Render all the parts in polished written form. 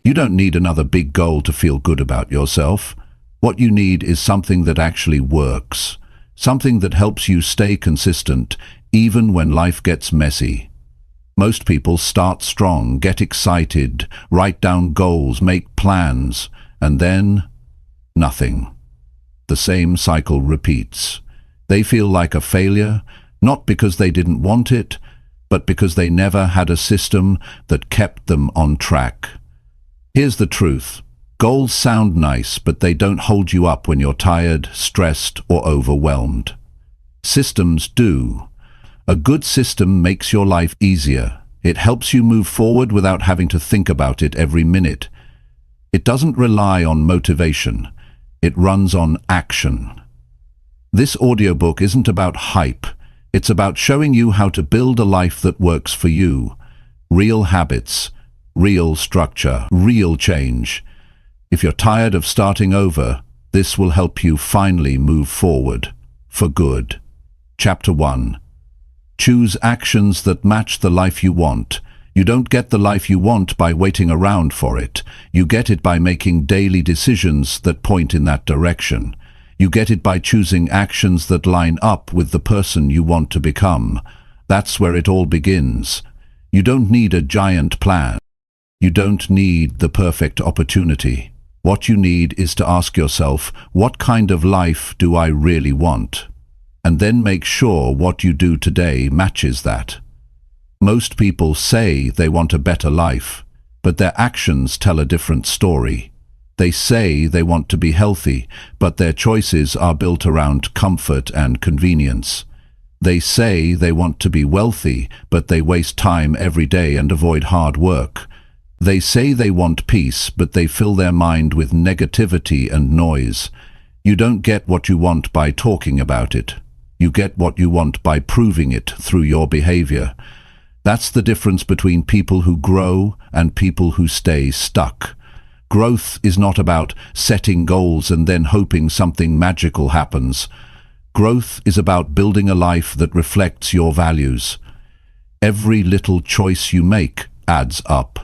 You don't need another big goal to feel good about yourself. What you need is something that actually works, something that helps you stay consistent even when life gets messy. Most people start strong, get excited, write down goals, make plans, and then nothing. The same cycle repeats. They feel like a failure, not because they didn't want it, but because they never had a system that kept them on track. Here's the truth. Goals sound nice, but they don't hold you up when you're tired, stressed, or overwhelmed. Systems do. A good system makes your life easier. It helps you move forward without having to think about it every minute. It doesn't rely on motivation. It runs on action. This audiobook isn't about hype. It's about showing you how to build a life that works for you. Real habits, real structure, real change. If you're tired of starting over, this will help you finally move forward. For good. Chapter 1. Choose actions that match the life you want. You don't get the life you want by waiting around for it. You get it by making daily decisions that point in that direction. You get it by choosing actions that line up with the person you want to become. That's where it all begins. You don't need a giant plan. You don't need the perfect opportunity. What you need is to ask yourself, what kind of life do I really want? And then make sure what you do today matches that. Most people say they want a better life, but their actions tell a different story. They say they want to be healthy, but their choices are built around comfort and convenience. They say they want to be wealthy, but they waste time every day and avoid hard work. They say they want peace, but they fill their mind with negativity and noise. You don't get what you want by talking about it. You get what you want by proving it through your behavior. That's the difference between people who grow and people who stay stuck. Growth is not about setting goals and then hoping something magical happens. Growth is about building a life that reflects your values. Every little choice you make adds up.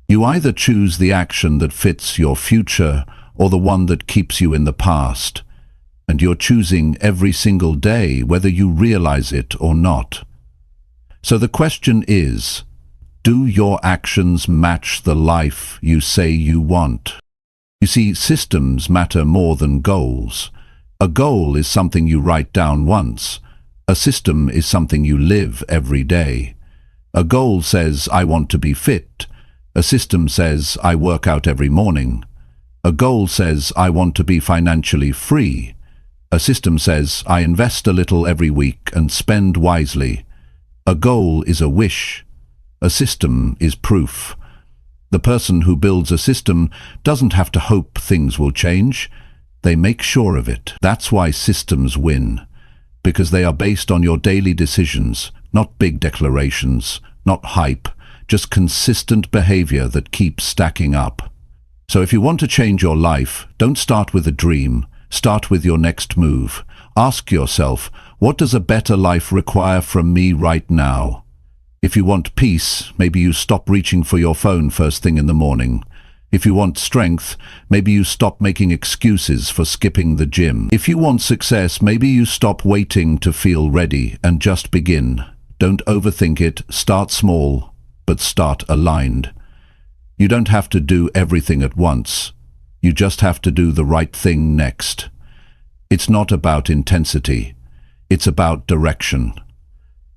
You either choose the action that fits your future or the one that keeps you in the past. And you're choosing every single day, whether you realize it or not. So the question is, do your actions match the life you say you want? You see, systems matter more than goals. A goal is something you write down once. A system is something you live every day. A goal says, I want to be fit. A system says, I work out every morning. A goal says, I want to be financially free. A system says, I invest a little every week and spend wisely. A goal is a wish. A system is proof. The person who builds a system doesn't have to hope things will change. They make sure of it. That's why systems win. Because they are based on your daily decisions, not big declarations, not hype, just consistent behavior that keeps stacking up. So if you want to change your life, don't start with a dream. Start with your next move. Ask yourself, what does a better life require from me right now? If you want peace, maybe you stop reaching for your phone first thing in the morning. If you want strength, maybe you stop making excuses for skipping the gym. If you want success, maybe you stop waiting to feel ready and just begin. Don't overthink it. Start small, but start aligned. You don't have to do everything at once. You just have to do the right thing next. It's not about intensity. It's about direction.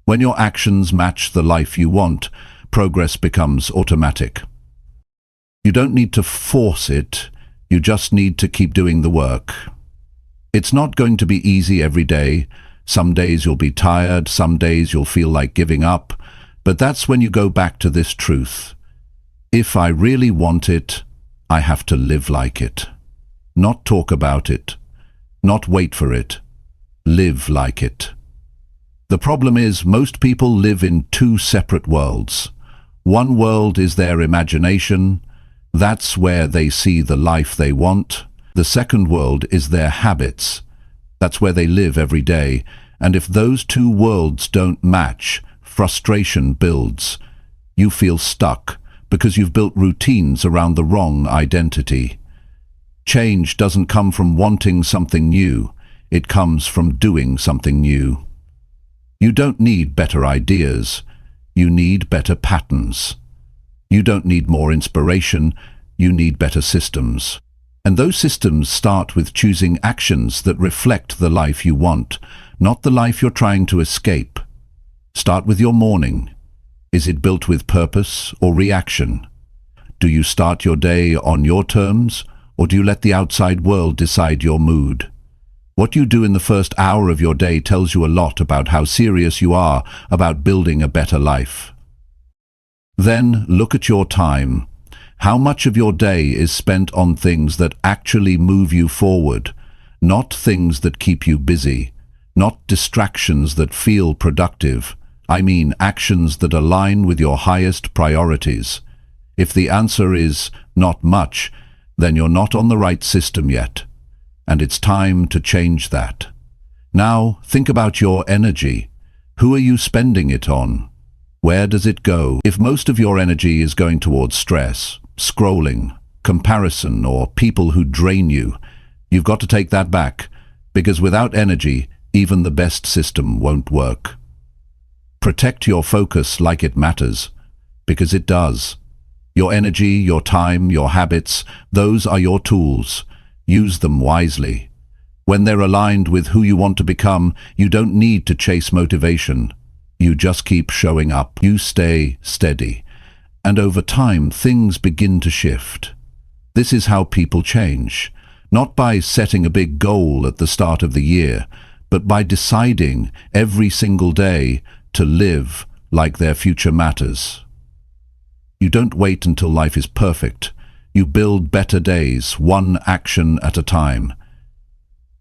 When your actions match the life you want, progress becomes automatic. You don't need to force it. You just need to keep doing the work. It's not going to be easy every day. Some days you'll be tired, some days you'll feel like giving up. But that's when you go back to this truth. If I really want it, I have to live like it. Not talk about it. Not wait for it. Live like it. The problem is, most people live in two separate worlds. One world is their imagination. That's where they see the life they want. The second world is their habits. That's where they live every day. And if those two worlds don't match, frustration builds. You feel stuck, because you've built routines around the wrong identity. Change doesn't come from wanting something new. It comes from doing something new. You don't need better ideas. You need better patterns. You don't need more inspiration. You need better systems. And those systems start with choosing actions that reflect the life you want, not the life you're trying to escape. Start with your morning. Is it built with purpose or reaction? Do you start your day on your terms, or do you let the outside world decide your mood? What you do in the first hour of your day tells you a lot about how serious you are about building a better life. Then look at your time. How much of your day is spent on things that actually move you forward, not things that keep you busy, not distractions that feel productive? I mean actions that align with your highest priorities. If the answer is not much, then you're not on the right system yet, and it's time to change that. Now, think about your energy. Who are you spending it on? Where does it go? If most of your energy is going towards stress, scrolling, comparison, or people who drain you, you've got to take that back, because without energy, even the best system won't work. Protect your focus like it matters, because it does. Your energy, your time, your habits, those are your tools. Use them wisely. When they're aligned with who you want to become, you don't need to chase motivation. You just keep showing up. You stay steady. And over time, things begin to shift. This is how people change. Not by setting a big goal at the start of the year, but by deciding every single day to live like their future matters. You don't wait until life is perfect. You build better days, one action at a time.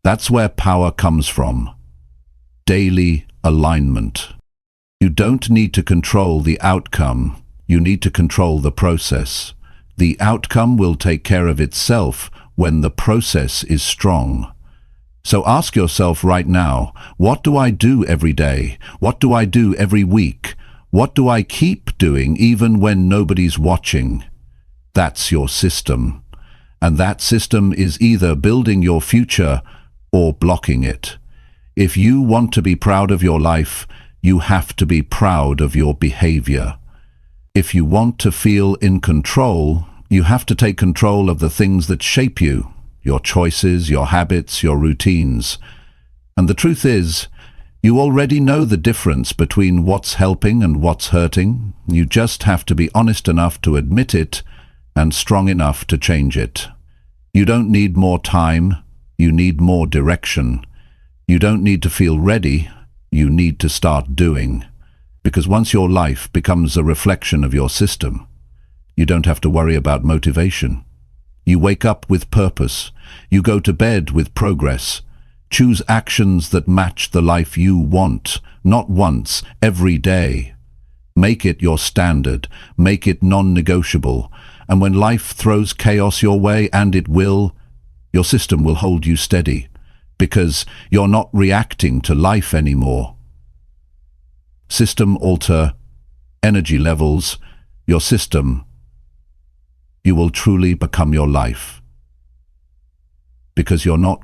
That's where power comes from. Daily alignment. You don't need to control the outcome. You need to control the process. The outcome will take care of itself when the process is strong. So ask yourself right now, what do I do every day? What do I do every week? What do I keep doing even when nobody's watching? That's your system. And that system is either building your future or blocking it. If you want to be proud of your life, you have to be proud of your behavior. If you want to feel in control, you have to take control of the things that shape you, your choices, your habits, your routines. And the truth is, you already know the difference between what's helping and what's hurting. You just have to be honest enough to admit it and strong enough to change it. You don't need more time, you need more direction. You don't need to feel ready, you need to start doing. Because once your life becomes a reflection of your system, you don't have to worry about motivation. You wake up with purpose. You go to bed with progress. Choose actions that match the life you want, not once, every day. Make it your standard. Make it non-negotiable. And when life throws chaos your way, and it will, your system will hold you steady, because you're not reacting to life anymore. System alter, energy levels, your system. You will truly become your life. Because you're not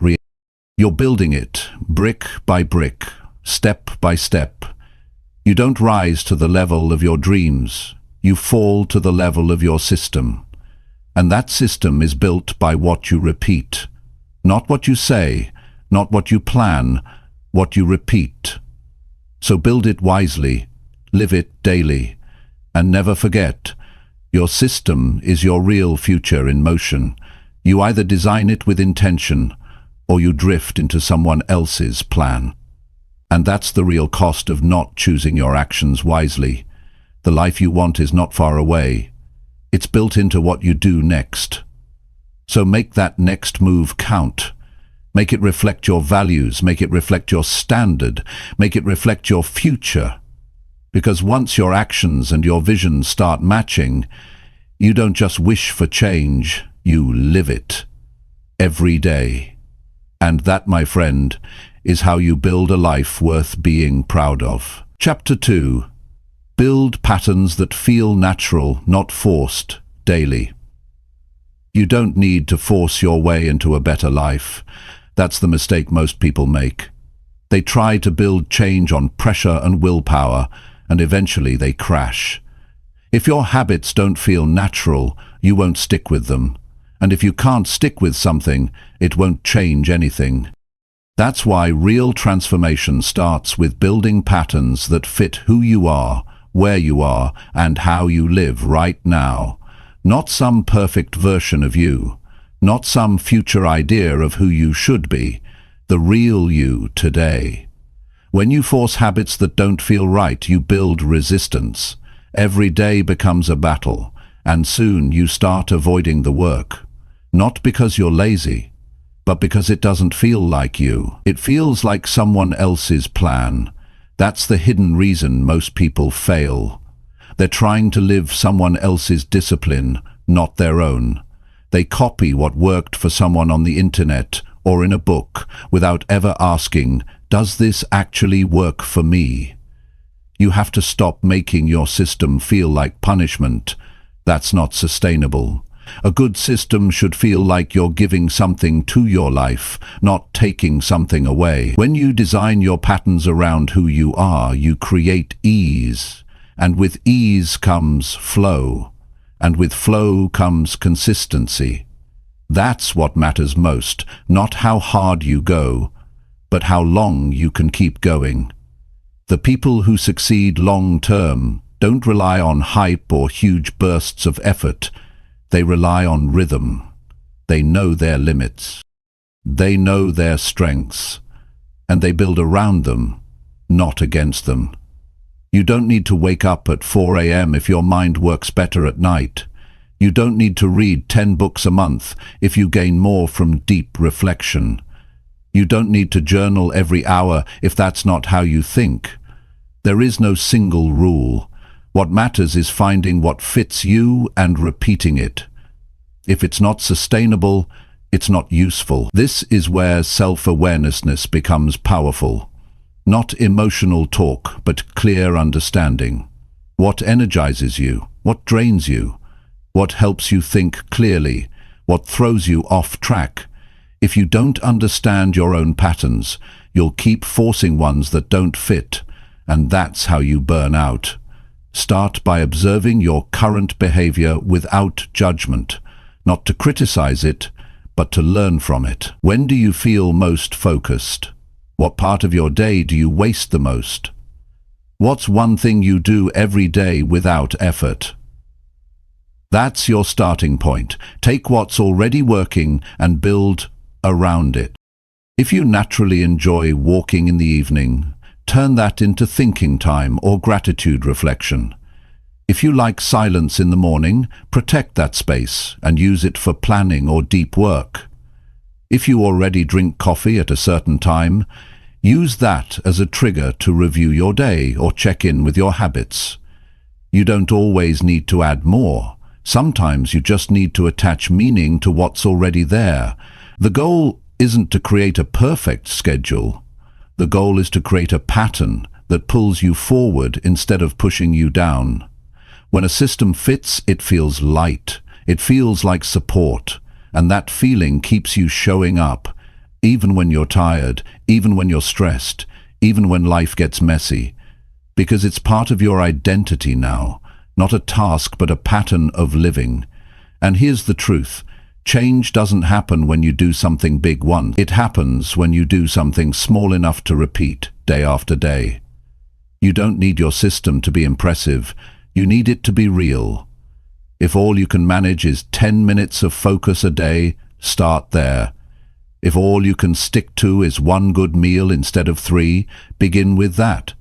you're building it, brick by brick, step by step. You don't rise to the level of your dreams. You fall to the level of your system. And that system is built by what you repeat. Not what you say, not what you plan, what you repeat. So build it wisely, live it daily, and never forget, your system is your real future in motion. You either design it with intention, or you drift into someone else's plan. And that's the real cost of not choosing your actions wisely. The life you want is not far away. It's built into what you do next. So make that next move count. Make it reflect your values, make it reflect your standard, make it reflect your future. Because once your actions and your vision start matching, you don't just wish for change, you live it. Every day. And that, my friend, is how you build a life worth being proud of. Chapter 2. Build patterns that feel natural, not forced, daily. You don't need to force your way into a better life. That's the mistake most people make. They try to build change on pressure and willpower, and eventually they crash. If your habits don't feel natural, you won't stick with them. And if you can't stick with something, it won't change anything. That's why real transformation starts with building patterns that fit who you are, where you are, and how you live right now. Not some perfect version of you, not some future idea of who you should be, the real you today. When you force habits that don't feel right, you build resistance. Every day becomes a battle, and soon you start avoiding the work. Not because you're lazy, but because it doesn't feel like you. It feels like someone else's plan. That's the hidden reason most people fail. They're trying to live someone else's discipline, not their own. They copy what worked for someone on the internet or in a book without ever asking, does this actually work for me? You have to stop making your system feel like punishment. That's not sustainable. A good system should feel like you're giving something to your life, not taking something away. When you design your patterns around who you are, you create ease. And with ease comes flow. And with flow comes consistency. That's what matters most, not how hard you go, but how long you can keep going. The people who succeed long-term don't rely on hype or huge bursts of effort. They rely on rhythm. They know their limits. They know their strengths. And they build around them, not against them. You don't need to wake up at 4 a.m. if your mind works better at night. You don't need to read 10 books a month if you gain more from deep reflection. You don't need to journal every hour if that's not how you think. There is no single rule. What matters is finding what fits you and repeating it. If it's not sustainable, it's not useful. This is where self-awareness becomes powerful. Not emotional talk, but clear understanding. What energizes you? What drains you? What helps you think clearly? What throws you off track? If you don't understand your own patterns, you'll keep forcing ones that don't fit, and that's how you burn out. Start by observing your current behavior without judgment, not to criticize it, but to learn from it. When do you feel most focused? What part of your day do you waste the most? What's one thing you do every day without effort? That's your starting point. Take what's already working and build around it. If you naturally enjoy walking in the evening, turn that into thinking time or gratitude reflection. If you like silence in the morning, protect that space and use it for planning or deep work. If you already drink coffee at a certain time, use that as a trigger to review your day or check in with your habits. You don't always need to add more. Sometimes you just need to attach meaning to what's already there. The goal isn't to create a perfect schedule. The goal is to create a pattern that pulls you forward instead of pushing you down. When a system fits, it feels light. It feels like support. And that feeling keeps you showing up, even when you're tired, even when you're stressed, even when life gets messy. Because it's part of your identity now, not a task but a pattern of living. And here's the truth. Change doesn't happen when you do something big once. It happens when you do something small enough to repeat day after day. You don't need your system to be impressive. You need it to be real. If all you can manage is 10 minutes of focus a day, start there. If all you can stick to is one good meal instead of 3, begin with that.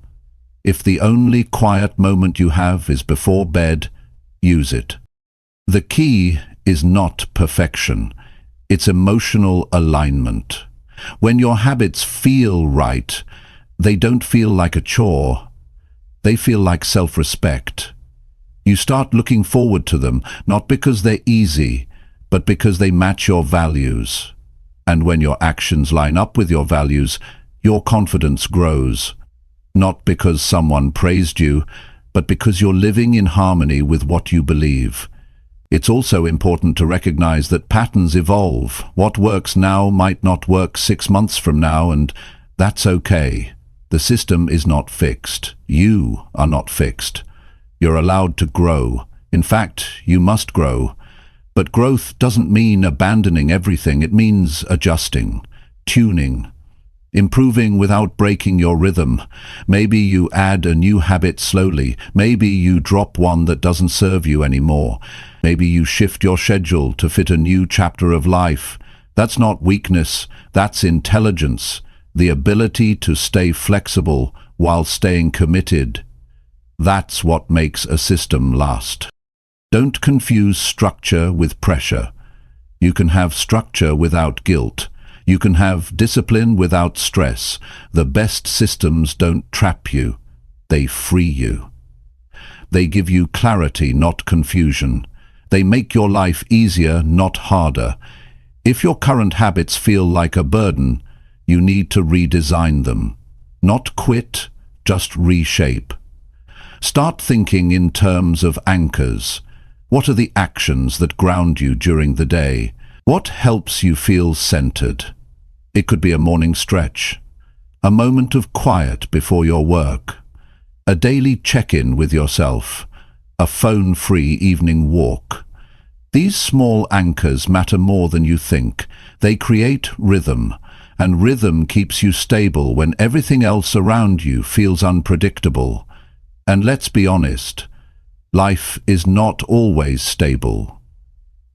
If the only quiet moment you have is before bed, use it. The key is not perfection. It's emotional alignment. When your habits feel right, they don't feel like a chore. They feel like self-respect. You start looking forward to them, not because they're easy, but because they match your values. And when your actions line up with your values, your confidence grows. Not because someone praised you, but because you're living in harmony with what you believe. It's also important to recognize that patterns evolve. What works now might not work 6 months from now, and that's okay. The system is not fixed. You are not fixed. You're allowed to grow. In fact, you must grow. But growth doesn't mean abandoning everything. It means adjusting, tuning, improving without breaking your rhythm. Maybe you add a new habit slowly. Maybe you drop one that doesn't serve you anymore. Maybe you shift your schedule to fit a new chapter of life. That's not weakness, that's intelligence, the ability to stay flexible while staying committed. That's what makes a system last. Don't confuse structure with pressure. You can have structure without guilt. You can have discipline without stress. The best systems don't trap you. They free you. They give you clarity, not confusion. They make your life easier, not harder. If your current habits feel like a burden, you need to redesign them. Not quit, just reshape. Start thinking in terms of anchors. What are the actions that ground you during the day? What helps you feel centered? It could be a morning stretch, a moment of quiet before your work, a daily check-in with yourself, a phone-free evening walk. These small anchors matter more than you think. They create rhythm, and rhythm keeps you stable when everything else around you feels unpredictable. And let's be honest, life is not always stable.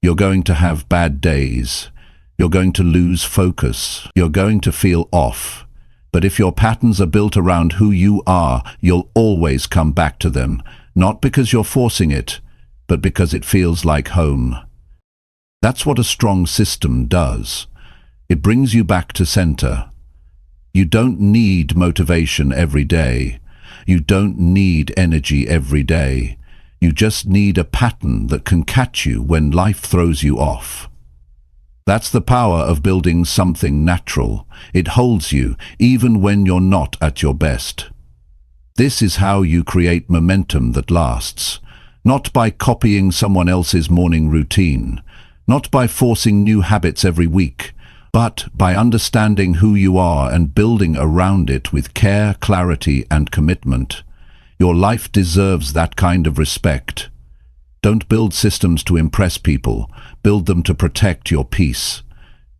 You're going to have bad days. You're going to lose focus. You're going to feel off. But if your patterns are built around who you are, you'll always come back to them, not because you're forcing it, but because it feels like home. That's what a strong system does. It brings you back to center. You don't need motivation every day. You don't need energy every day. You just need a pattern that can catch you when life throws you off. That's the power of building something natural. It holds you even when you're not at your best. This is how you create momentum that lasts. Not by copying someone else's morning routine, not by forcing new habits every week, but by understanding who you are and building around it with care, clarity, and commitment. Your life deserves that kind of respect. Don't build systems to impress people. Build them to protect your peace.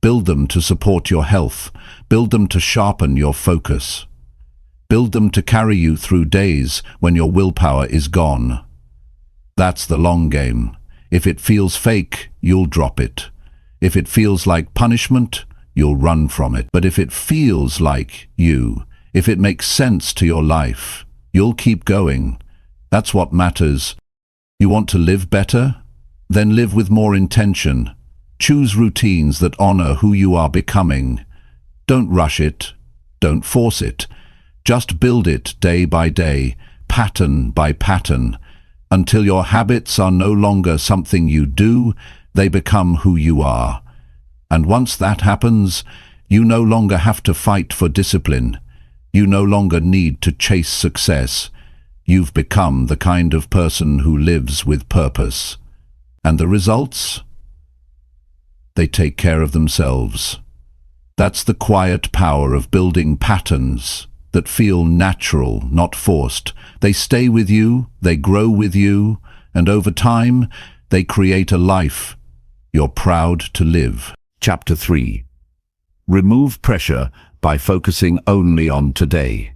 Build them to support your health. Build them to sharpen your focus. Build them to carry you through days when your willpower is gone. That's the long game. If it feels fake, you'll drop it. If it feels like punishment, you'll run from it. But if it feels like you, if it makes sense to your life, you'll keep going. That's what matters. You want to live better? Then live with more intention. Choose routines that honor who you are becoming. Don't rush it. Don't force it. Just build it day by day, pattern by pattern, until your habits are no longer something you do, they become who you are. And once that happens, you no longer have to fight for discipline. You no longer need to chase success. You've become the kind of person who lives with purpose. And the results? They take care of themselves. That's the quiet power of building patterns that feel natural, not forced. They stay with you, they grow with you, and over time, they create a life you're proud to live. Chapter 3. Remove pressure by focusing only on today.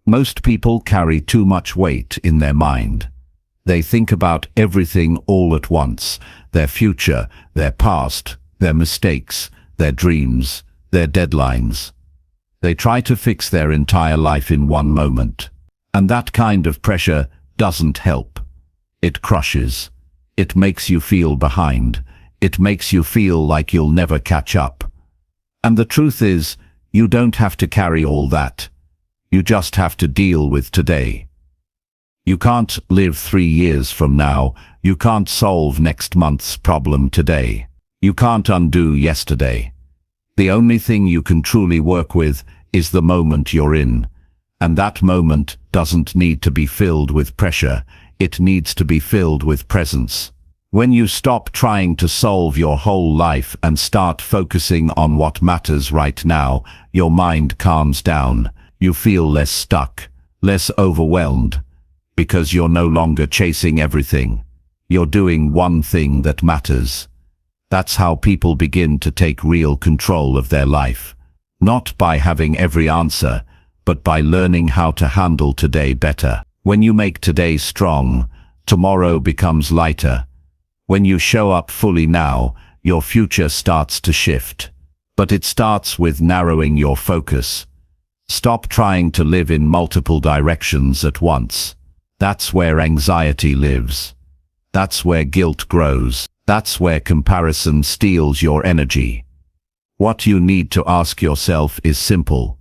Most people carry too much weight in their mind. They think about everything all at once: their future, their past, their mistakes, their dreams, their deadlines. They try to fix their entire life in one moment. And that kind of pressure doesn't help. It crushes. It makes you feel behind. It makes you feel like you'll never catch up. And the truth is, you don't have to carry all that. You just have to deal with today. You can't live 3 years from now. You can't solve next month's problem today. You can't undo yesterday. The only thing you can truly work with is the moment you're in. And that moment doesn't need to be filled with pressure, it needs to be filled with presence. When you stop trying to solve your whole life and start focusing on what matters right now, your mind calms down. You feel less stuck, less overwhelmed, because you're no longer chasing everything. You're doing one thing that matters. That's how people begin to take real control of their life. Not by having every answer, but by learning how to handle today better. When you make today strong, tomorrow becomes lighter. When you show up fully now, your future starts to shift. But it starts with narrowing your focus. Stop trying to live in multiple directions at once. That's where anxiety lives. That's where guilt grows. That's where comparison steals your energy. What you need to ask yourself is simple.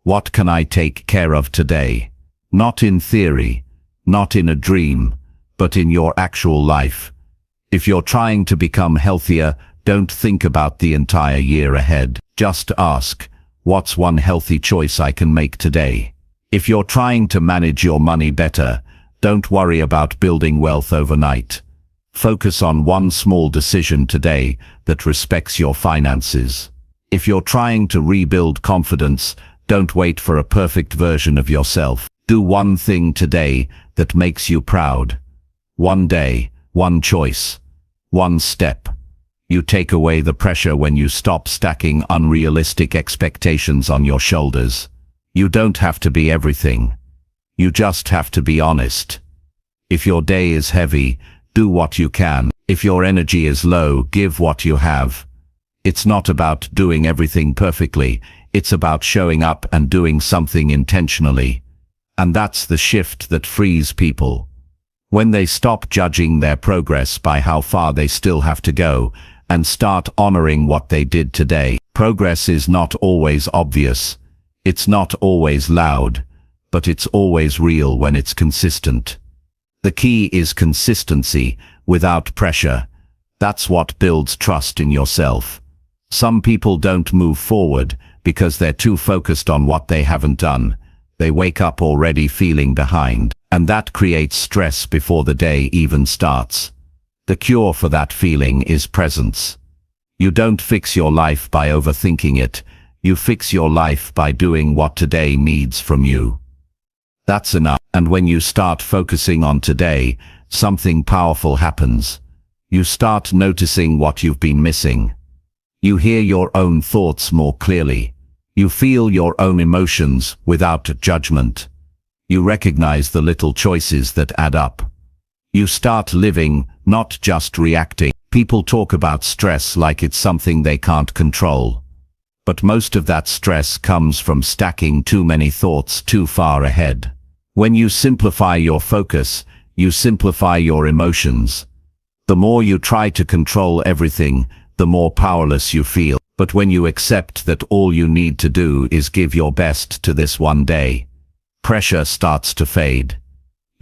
What can I take care of today? Not in theory, not in a dream, but in your actual life. If you're trying to become healthier, don't think about the entire year ahead. Just ask, what's one healthy choice I can make today? If you're trying to manage your money better, don't worry about building wealth overnight. Focus on one small decision today that respects your finances. If you're trying to rebuild confidence, don't wait for a perfect version of yourself. Do one thing today that makes you proud. One day, one choice, one step. You take away the pressure when you stop stacking unrealistic expectations on your shoulders. You don't have to be everything. You just have to be honest. If your day is heavy, do what you can. If your energy is low, give what you have. It's not about doing everything perfectly. It's about showing up and doing something intentionally. And that's the shift that frees people. When they stop judging their progress by how far they still have to go, and start honoring what they did today. Progress is not always obvious. It's not always loud, but it's always real when it's consistent. The key is consistency, without pressure. That's what builds trust in yourself. Some people don't move forward because they're too focused on what they haven't done. They wake up already feeling behind, and that creates stress before the day even starts. The cure for that feeling is presence. You don't fix your life by overthinking it. You fix your life by doing what today needs from you. That's enough. And when you start focusing on today, something powerful happens. You start noticing what you've been missing. You hear your own thoughts more clearly. You feel your own emotions without judgment. You recognize the little choices that add up. You start living, not just reacting. People talk about stress like it's something they can't control. But most of that stress comes from stacking too many thoughts too far ahead. When you simplify your focus, you simplify your emotions. The more you try to control everything, the more powerless you feel. But when you accept that all you need to do is give your best to this one day, pressure starts to fade.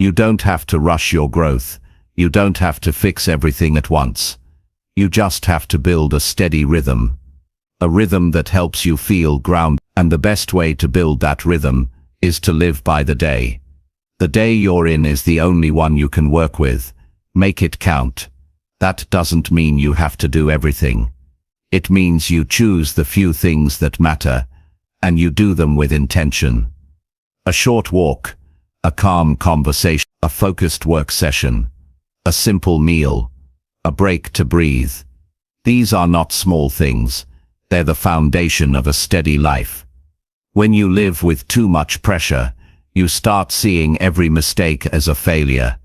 You don't have to rush your growth. You don't have to fix everything at once. You just have to build a steady rhythm. A rhythm that helps you feel grounded. And the best way to build that rhythm is to live by the day. The day you're in is the only one you can work with. Make it count. That doesn't mean you have to do everything. It means you choose the few things that matter, and you do them with intention. A short walk, a calm conversation, a focused work session, a simple meal, a break to breathe. These are not small things. They're the foundation of a steady life. When you live with too much pressure, you start seeing every mistake as a failure.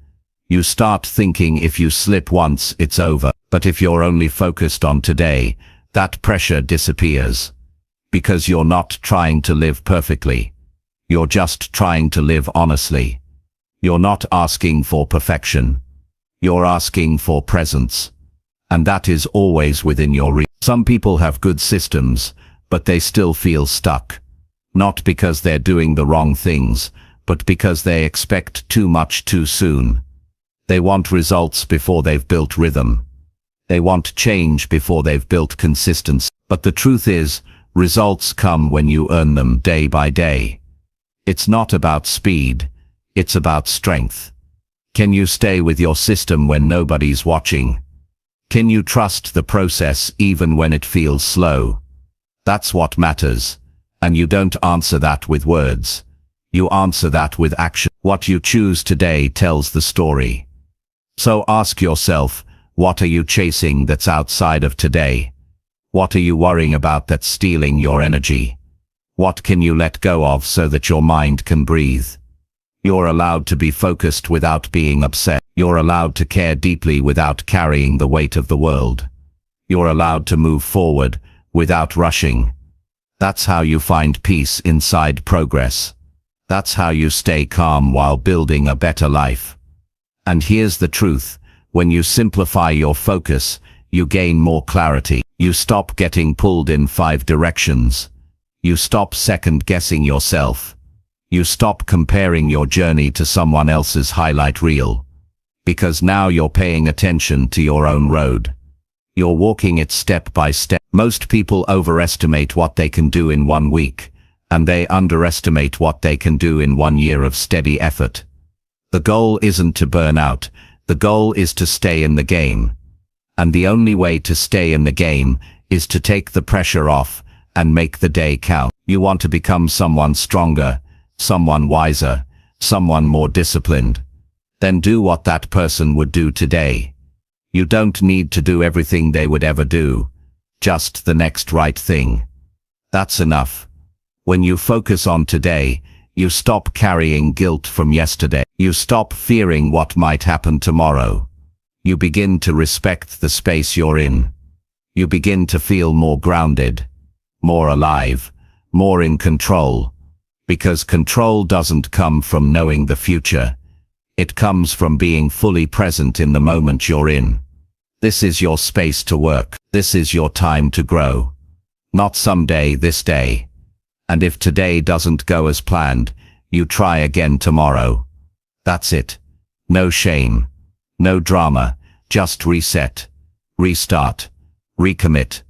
You start thinking if you slip once, it's over. But if you're only focused on today, that pressure disappears. Because you're not trying to live perfectly. You're just trying to live honestly. You're not asking for perfection. You're asking for presence. And that is always within your reach. Some people have good systems, but they still feel stuck. Not because they're doing the wrong things, but because they expect too much too soon. They want results before they've built rhythm. They want change before they've built consistency. But the truth is, results come when you earn them day by day. It's not about speed, it's about strength. Can you stay with your system when nobody's watching? Can you trust the process even when it feels slow? That's what matters. And you don't answer that with words. You answer that with action. What you choose today tells the story. So ask yourself, what are you chasing that's outside of today? What are you worrying about that's stealing your energy? What can you let go of so that your mind can breathe? You're allowed to be focused without being upset. You're allowed to care deeply without carrying the weight of the world. You're allowed to move forward without rushing. That's how you find peace inside progress. That's how you stay calm while building a better life. And here's the truth. When you simplify your focus, you gain more clarity. You stop getting pulled in 5 directions. You stop second-guessing yourself. You stop comparing your journey to someone else's highlight reel. Because now you're paying attention to your own road. You're walking it step by step. Most people overestimate what they can do in 1 week, and they underestimate what they can do in 1 year of steady effort. The goal isn't to burn out. The goal is to stay in the game. And the only way to stay in the game is to take the pressure off and make the day count. You want to become someone stronger, someone wiser, someone more disciplined. Then do what that person would do today. You don't need to do everything they would ever do. Just the next right thing. That's enough. When you focus on today, you stop carrying guilt from yesterday. You stop fearing what might happen tomorrow. You begin to respect the space you're in. You begin to feel more grounded, more alive, more in control. Because control doesn't come from knowing the future. It comes from being fully present in the moment you're in. This is your space to work. This is your time to grow. Not someday, this day. And if today doesn't go as planned, you try again tomorrow. That's it. No shame. No drama. Just reset. Restart. Recommit.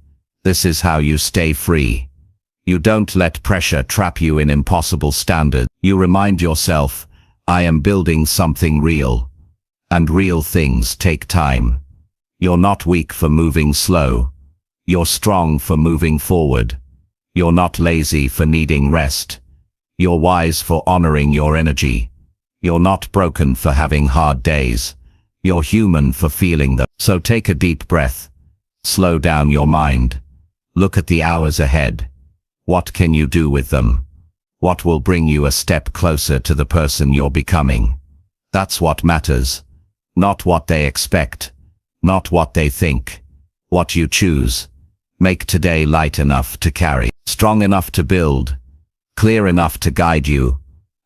This is how you stay free. You don't let pressure trap you in impossible standards. You remind yourself, I am building something real. And real things take time. You're not weak for moving slow. You're strong for moving forward. You're not lazy for needing rest. You're wise for honoring your energy. You're not broken for having hard days. You're human for feeling them. So take a deep breath. Slow down your mind. Look at the hours ahead. What can you do with them? What will bring you a step closer to the person you're becoming? That's what matters. Not what they expect. Not what they think. What you choose. Make today light enough to carry, strong enough to build, clear enough to guide you,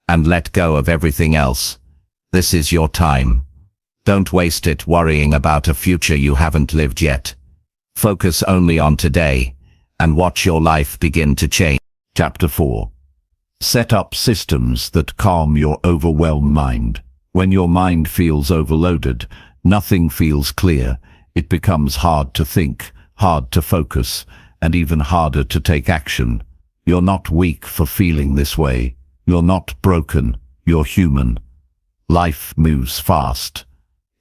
and let go of everything else. This is your time. Don't waste it worrying about a future you haven't lived yet. Focus only on today, and watch your life begin to change. Chapter 4. Set up systems that calm your overwhelmed mind. When your mind feels overloaded, nothing feels clear. It becomes hard to think, hard to focus, and even harder to take action. You're not weak for feeling this way. You're not broken. You're human. Life moves fast.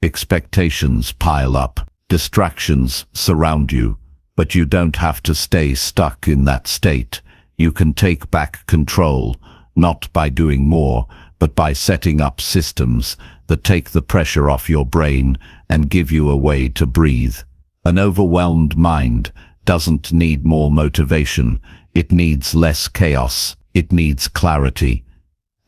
Expectations pile up. Distractions surround you. But you don't have to stay stuck in that state. You can take back control, not by doing more, but by setting up systems that take the pressure off your brain and give you a way to breathe. An overwhelmed mind doesn't need more motivation. It needs less chaos. It needs clarity.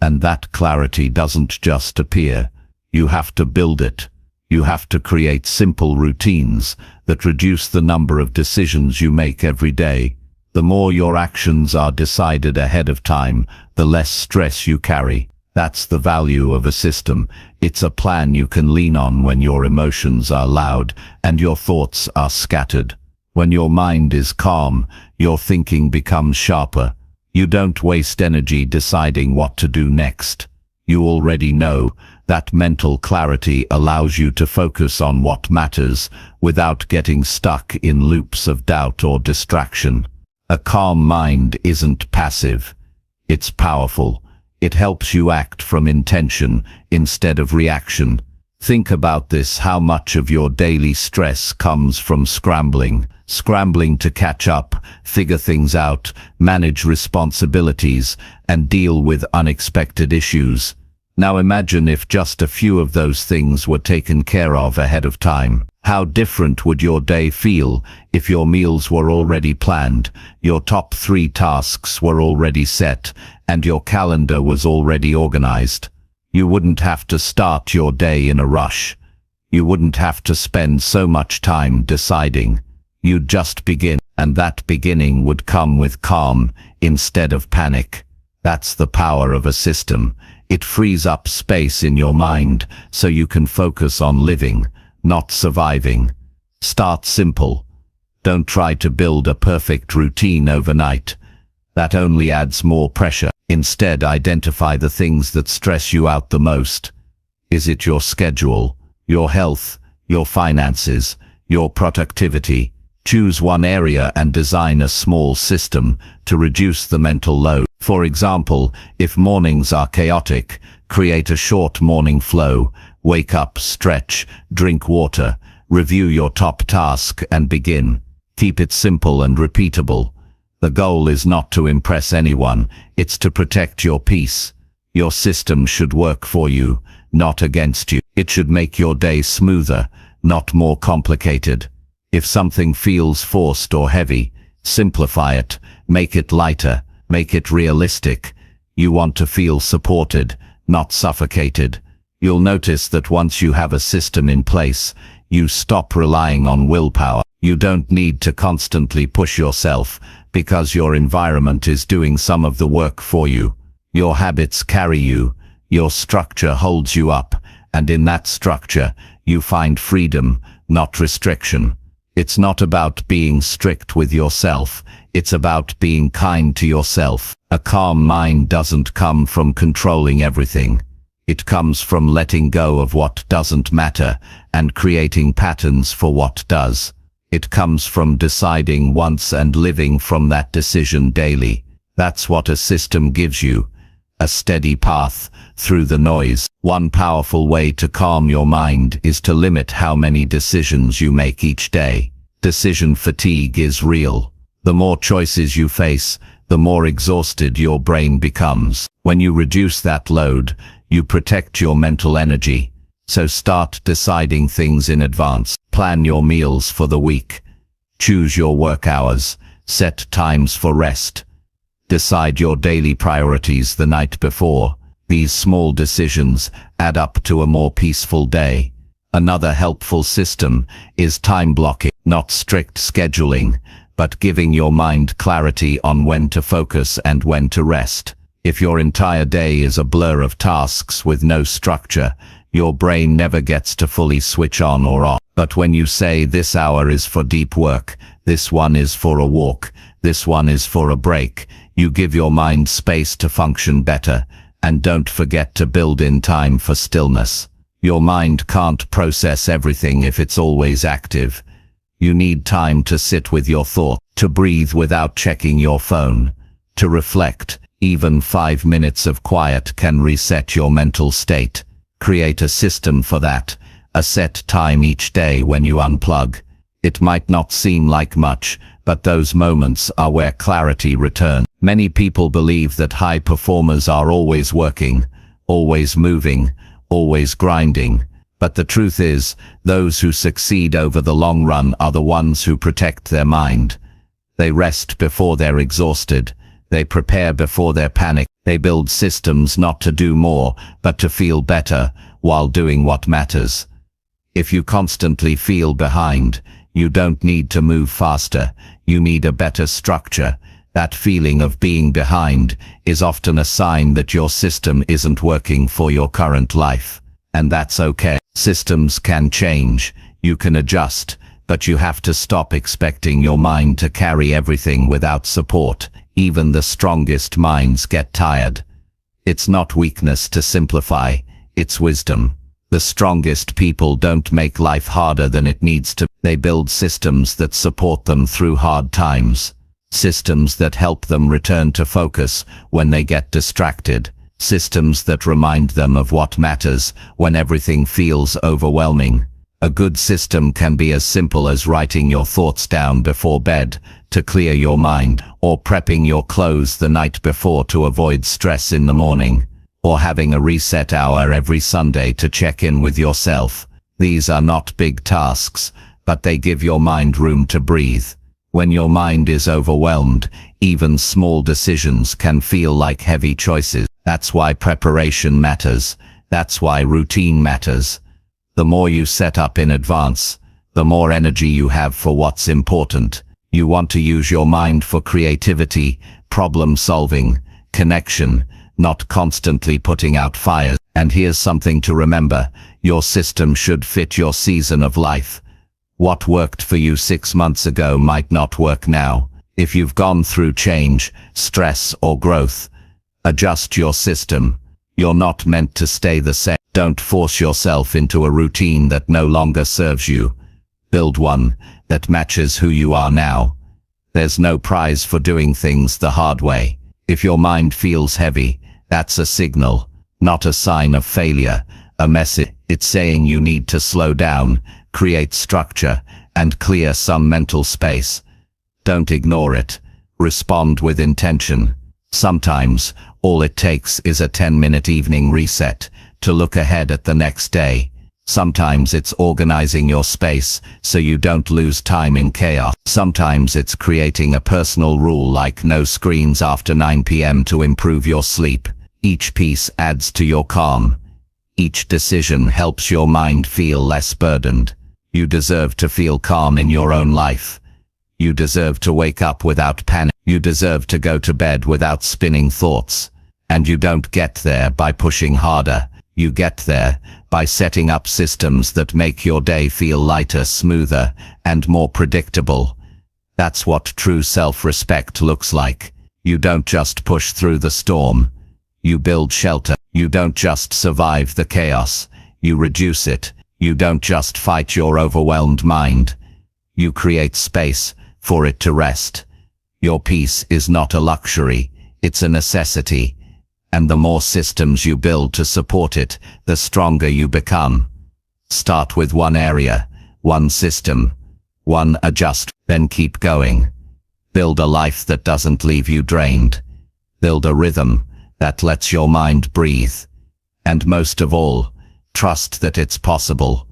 And that clarity doesn't just appear. You have to build it. You have to create simple routines that reduce the number of decisions you make every day. The more your actions are decided ahead of time, the less stress you carry. That's the value of a system. It's a plan you can lean on when your emotions are loud and your thoughts are scattered. When your mind is calm, your thinking becomes sharper. You don't waste energy deciding what to do next. You already know. That mental clarity allows you to focus on what matters without getting stuck in loops of doubt or distraction. A calm mind isn't passive. It's powerful. It helps you act from intention instead of reaction. Think about this: how much of your daily stress comes from scrambling to catch up, figure things out, manage responsibilities, and deal with unexpected issues. Now imagine if just a few of those things were taken care of ahead of time. How different would your day feel if your meals were already planned, your top 3 tasks were already set, and your calendar was already organized? You wouldn't have to start your day in a rush. You wouldn't have to spend so much time deciding. You'd just begin, and that beginning would come with calm instead of panic. That's the power of a system. It frees up space in your mind so you can focus on living, not surviving. Start simple. Don't try to build a perfect routine overnight. That only adds more pressure. Instead, identify the things that stress you out the most. Is it your schedule, your health, your finances, your productivity? Choose one area and design a small system to reduce the mental load. For example, if mornings are chaotic, create a short morning flow. Wake up, stretch, drink water, review your top task, and begin. Keep it simple and repeatable. The goal is not to impress anyone, it's to protect your peace. Your system should work for you, not against you. It should make your day smoother, not more complicated. If something feels forced or heavy, simplify it, make it lighter, make it realistic. You want to feel supported, not suffocated. You'll notice that once you have a system in place, you stop relying on willpower. You don't need to constantly push yourself, because your environment is doing some of the work for you. Your habits carry you, your structure holds you up, and in that structure, you find freedom, not restriction. It's not about being strict with yourself, it's about being kind to yourself. A calm mind doesn't come from controlling everything. It comes from letting go of what doesn't matter and creating patterns for what does. It comes from deciding once and living from that decision daily. That's what a system gives you. A steady path through the noise. One powerful way to calm your mind is to limit how many decisions you make each day. Decision fatigue is real. The more choices you face, the more exhausted your brain becomes. When you reduce that load, you protect your mental energy. So start deciding things in advance. Plan your meals for the week. Choose your work hours. Set times for rest. Decide your daily priorities the night before. These small decisions add up to a more peaceful day. Another helpful system is time blocking, not strict scheduling, but giving your mind clarity on when to focus and when to rest. If your entire day is a blur of tasks with no structure, your brain never gets to fully switch on or off. But when you say, this hour is for deep work, this one is for a walk, this one is for a break, you give your mind space to function better. And don't forget to build in time for stillness. Your mind can't process everything if it's always active. You need time to sit with your thoughts, to breathe without checking your phone, to reflect. Even 5 minutes of quiet can reset your mental state. Create a system for that. A set time each day when you unplug. It might not seem like much, but those moments are where clarity returns. Many people believe that high performers are always working, always moving, always grinding. But the truth is, those who succeed over the long run are the ones who protect their mind. They rest before they're exhausted. They prepare before they're panicked. They build systems not to do more, but to feel better while doing what matters. If you constantly feel behind, you don't need to move faster. You need a better structure. That feeling of being behind is often a sign that your system isn't working for your current life. And that's okay. Systems can change. You can adjust, but you have to stop expecting your mind to carry everything without support. Even the strongest minds get tired. It's not weakness to simplify, it's wisdom. The strongest people don't make life harder than it needs to. They build systems that support them through hard times. Systems that help them return to focus when they get distracted. systems that remind them of what matters when everything feels overwhelming. A good system can be as simple as writing your thoughts down before bed to clear your mind, or prepping your clothes the night before to avoid stress in the morning, or having a reset hour every Sunday to check in with yourself. These are not big tasks, but they give your mind room to breathe. When your mind is overwhelmed, even small decisions can feel like heavy choices. That's why preparation matters. That's why routine matters. The more you set up in advance, the more energy you have for what's important. You want to use your mind for creativity, problem solving, connection, not constantly putting out fires. And here's something to remember: your system should fit your season of life. What worked for you 6 months ago might not work now. If you've gone through change, stress, or growth, adjust your system. You're not meant to stay the same. Don't force yourself into a routine that no longer serves you. Build one that matches who you are now. There's no prize for doing things the hard way. If your mind feels heavy, that's a signal, not a sign of failure, a message. It's saying you need to slow down, create structure, and clear some mental space. Don't ignore it. Respond with intention. Sometimes, all it takes is a 10-minute evening reset to look ahead at the next day. Sometimes it's organizing your space so you don't lose time in chaos. Sometimes it's creating a personal rule like no screens after 9 p.m. to improve your sleep. Each piece adds to your calm. Each decision helps your mind feel less burdened. You deserve to feel calm in your own life. You deserve to wake up without panic. You deserve to go to bed without spinning thoughts. And you don't get there by pushing harder. You get there by setting up systems that make your day feel lighter, smoother, and more predictable. That's what true self-respect looks like. You don't just push through the storm. You build shelter. You don't just survive the chaos. You reduce it. You don't just fight your overwhelmed mind. You create space for it to rest. Your peace is not a luxury, it's a necessity. And the more systems you build to support it, the stronger you become. Start with one area, one system, one adjust, then keep going. Build a life that doesn't leave you drained. Build a rhythm that lets your mind breathe. And most of all, trust that it's possible.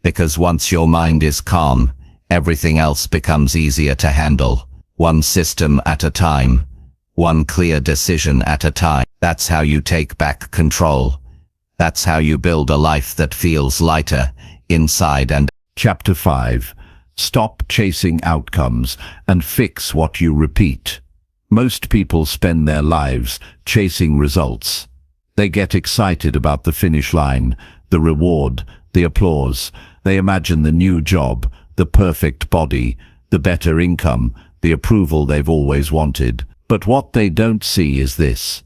Because once your mind is calm, everything else becomes easier to handle. One system at a time. One clear decision at a time. That's how you take back control. That's how you build a life that feels lighter, inside and out. Chapter 5. Stop chasing outcomes and fix what you repeat. Most people spend their lives chasing results. They get excited about the finish line, the reward, the applause. They imagine the new job, the perfect body, the better income, the approval they've always wanted. But what they don't see is this.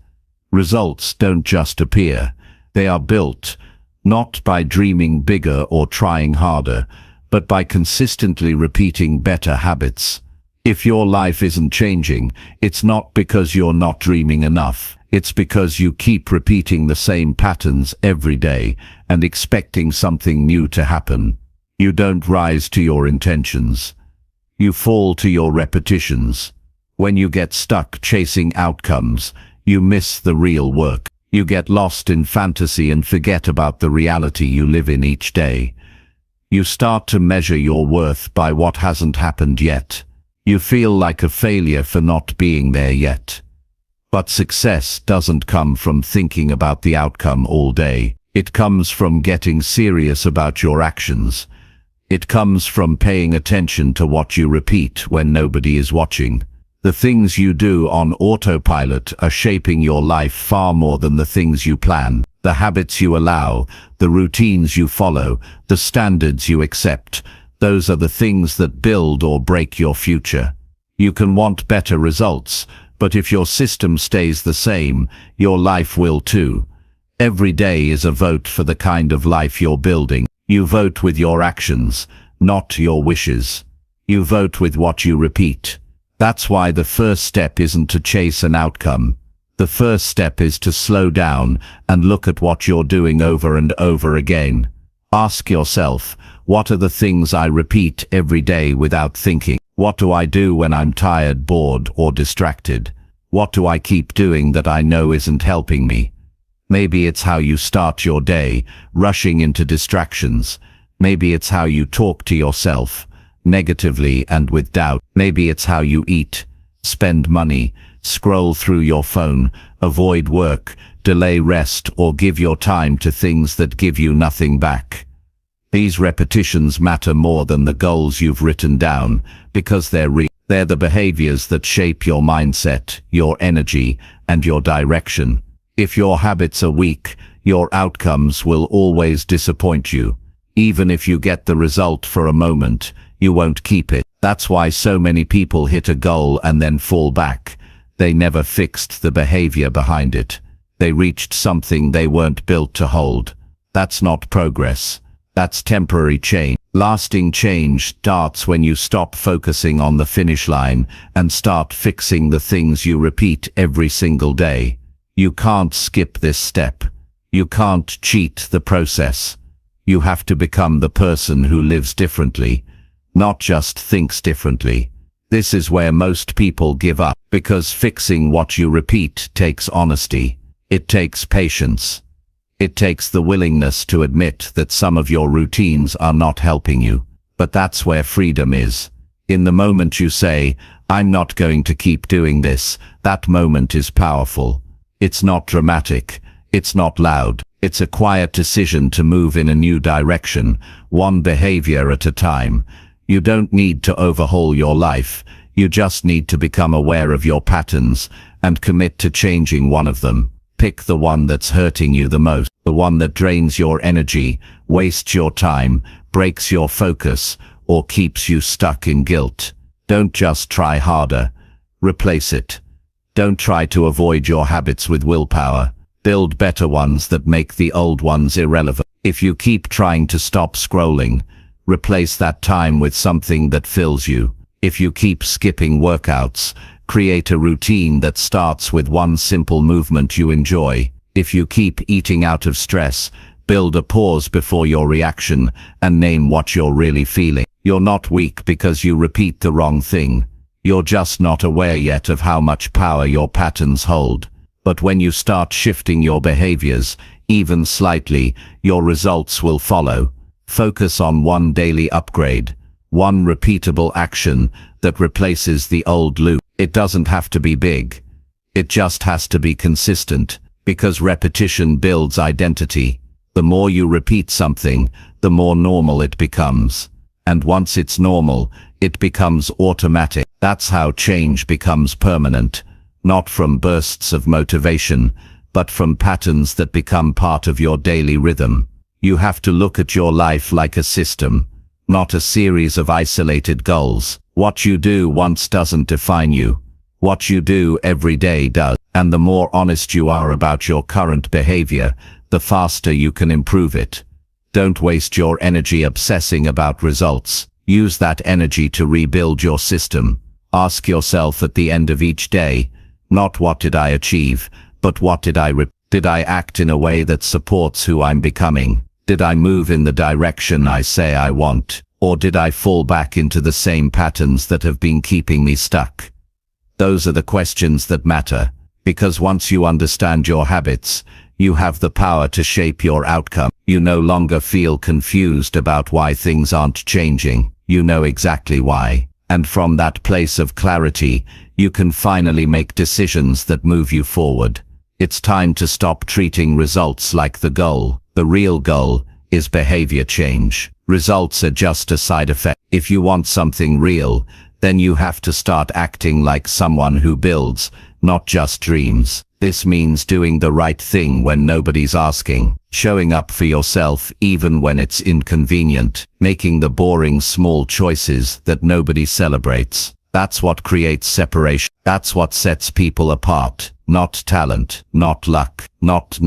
Results don't just appear. They are built, not by dreaming bigger or trying harder, but by consistently repeating better habits. If your life isn't changing, it's not because you're not dreaming enough. It's because you keep repeating the same patterns every day and expecting something new to happen. You don't rise to your intentions. You fall to your repetitions. When you get stuck chasing outcomes, you miss the real work. You get lost in fantasy and forget about the reality you live in each day. You start to measure your worth by what hasn't happened yet. You feel like a failure for not being there yet. But success doesn't come from thinking about the outcome all day. It comes from getting serious about your actions. It comes from paying attention to what you repeat when nobody is watching. The things you do on autopilot are shaping your life far more than the things you plan. The habits you allow, the routines you follow, the standards you accept, those are the things that build or break your future. You can want better results, but if your system stays the same, your life will too. Every day is a vote for the kind of life you're building. You vote with your actions, not your wishes. You vote with what you repeat. That's why the first step isn't to chase an outcome. The first step is to slow down and look at what you're doing over and over again. Ask yourself, what are the things I repeat every day without thinking? What do I do when I'm tired, bored, or distracted? What do I keep doing that I know isn't helping me? Maybe it's how you start your day, rushing into distractions. Maybe it's how you talk to yourself, negatively and with doubt. Maybe it's how you eat, spend money, scroll through your phone, avoid work, delay rest, or give your time to things that give you nothing back. These repetitions matter more than the goals you've written down, because they're real. They're the behaviors that shape your mindset, your energy, and your direction. If your habits are weak, your outcomes will always disappoint you. Even if you get the result for a moment, you won't keep it. That's why so many people hit a goal and then fall back. They never fixed the behavior behind it. They reached something they weren't built to hold. That's not progress. That's temporary change. Lasting change starts when you stop focusing on the finish line and start fixing the things you repeat every single day. You can't skip this step. You can't cheat the process. You have to become the person who lives differently, not just thinks differently. This is where most people give up, because fixing what you repeat takes honesty. It takes patience. It takes the willingness to admit that some of your routines are not helping you. But that's where freedom is. In the moment you say, I'm not going to keep doing this, that moment is powerful. It's not dramatic. It's not loud. It's a quiet decision to move in a new direction, one behavior at a time. You don't need to overhaul your life. You just need to become aware of your patterns and commit to changing one of them. Pick the one that's hurting you the most, the one that drains your energy, wastes your time, breaks your focus, or keeps you stuck in guilt. Don't just try harder. Replace it. Don't try to avoid your habits with willpower. Build better ones that make the old ones irrelevant. If you keep trying to stop scrolling, replace that time with something that fills you. If you keep skipping workouts, create a routine that starts with one simple movement you enjoy. If you keep eating out of stress, build a pause before your reaction and name what you're really feeling. You're not weak because you repeat the wrong thing. You're just not aware yet of how much power your patterns hold. But when you start shifting your behaviors, even slightly, your results will follow. Focus on one daily upgrade, one repeatable action that replaces the old loop. It doesn't have to be big. It just has to be consistent, because repetition builds identity. The more you repeat something, the more normal it becomes. And once it's normal, it becomes automatic. That's how change becomes permanent, not from bursts of motivation, but from patterns that become part of your daily rhythm. You have to look at your life like a system, not a series of isolated goals. What you do once doesn't define you. What you do every day does. And the more honest you are about your current behavior, the faster you can improve it. Don't waste your energy obsessing about results. Use that energy to rebuild your system. Ask yourself at the end of each day, not what did I achieve, but what did I Did I act in a way that supports who I'm becoming? Did I move in the direction I say I want? Or did I fall back into the same patterns that have been keeping me stuck? Those are the questions that matter, because once you understand your habits, you have the power to shape your outcome. You no longer feel confused about why things aren't changing. You know exactly why. And from that place of clarity, you can finally make decisions that move you forward. It's time to stop treating results like the goal. The real goal is behavior change. Results are just a side effect. If you want something real, then you have to start acting like someone who builds, not just dreams. This means doing the right thing when nobody's asking, showing up for yourself even when it's inconvenient, making the boring small choices that nobody celebrates. That's what creates separation. That's what sets people apart. Not talent, not luck, not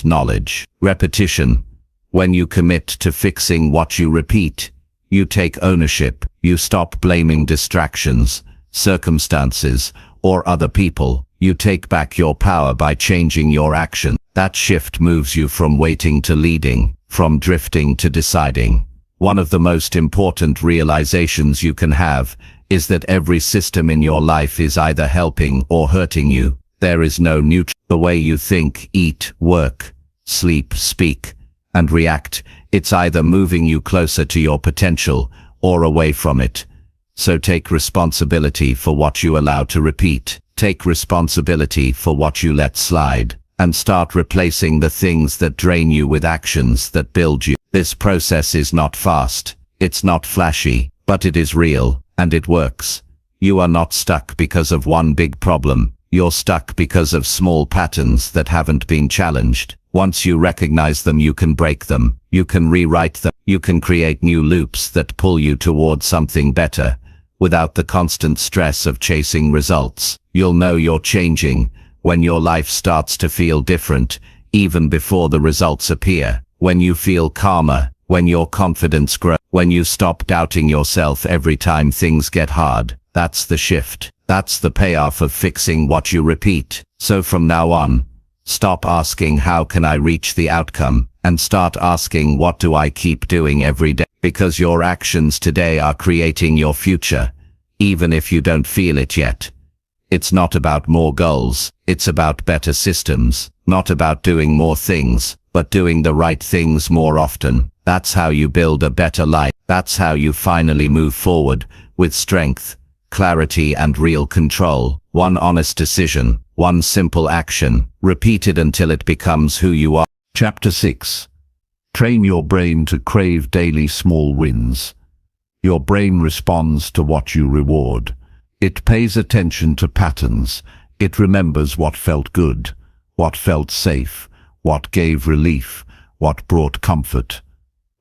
knowledge. Repetition. When you commit to fixing what you repeat, you take ownership. You stop blaming distractions, circumstances, or other people. You take back your power by changing your action. That shift moves you from waiting to leading, from drifting to deciding. One of the most important realizations you can have is that every system in your life is either helping or hurting you. There is no neutral. The way you think, eat, work, sleep, speak, and react, it's either moving you closer to your potential or away from it. So take responsibility for what you allow to repeat. Take responsibility for what you let slide, and start replacing the things that drain you with actions that build you. This process is not fast, it's not flashy, but it is real, and it works. You are not stuck because of one big problem. You're stuck because of small patterns that haven't been challenged. Once you recognize them, you can break them. You can rewrite them. You can create new loops that pull you towards something better, without the constant stress of chasing results. You'll know you're changing when your life starts to feel different, even before the results appear. When you feel calmer, when your confidence grows, when you stop doubting yourself every time things get hard. That's the shift. That's the payoff of fixing what you repeat. So from now on, stop asking how can I reach the outcome, and start asking what do I keep doing every day? Because your actions today are creating your future, even if you don't feel it yet. It's not about more goals, it's about better systems. Not about doing more things, but doing the right things more often. That's how you build a better life. That's how you finally move forward with strength, clarity, and real control. One honest decision, one simple action, repeated until it becomes who you are. Chapter 6. Train your brain to crave daily small wins. Your brain responds to what you reward. It pays attention to patterns. It remembers what felt good, what felt safe, what gave relief, what brought comfort.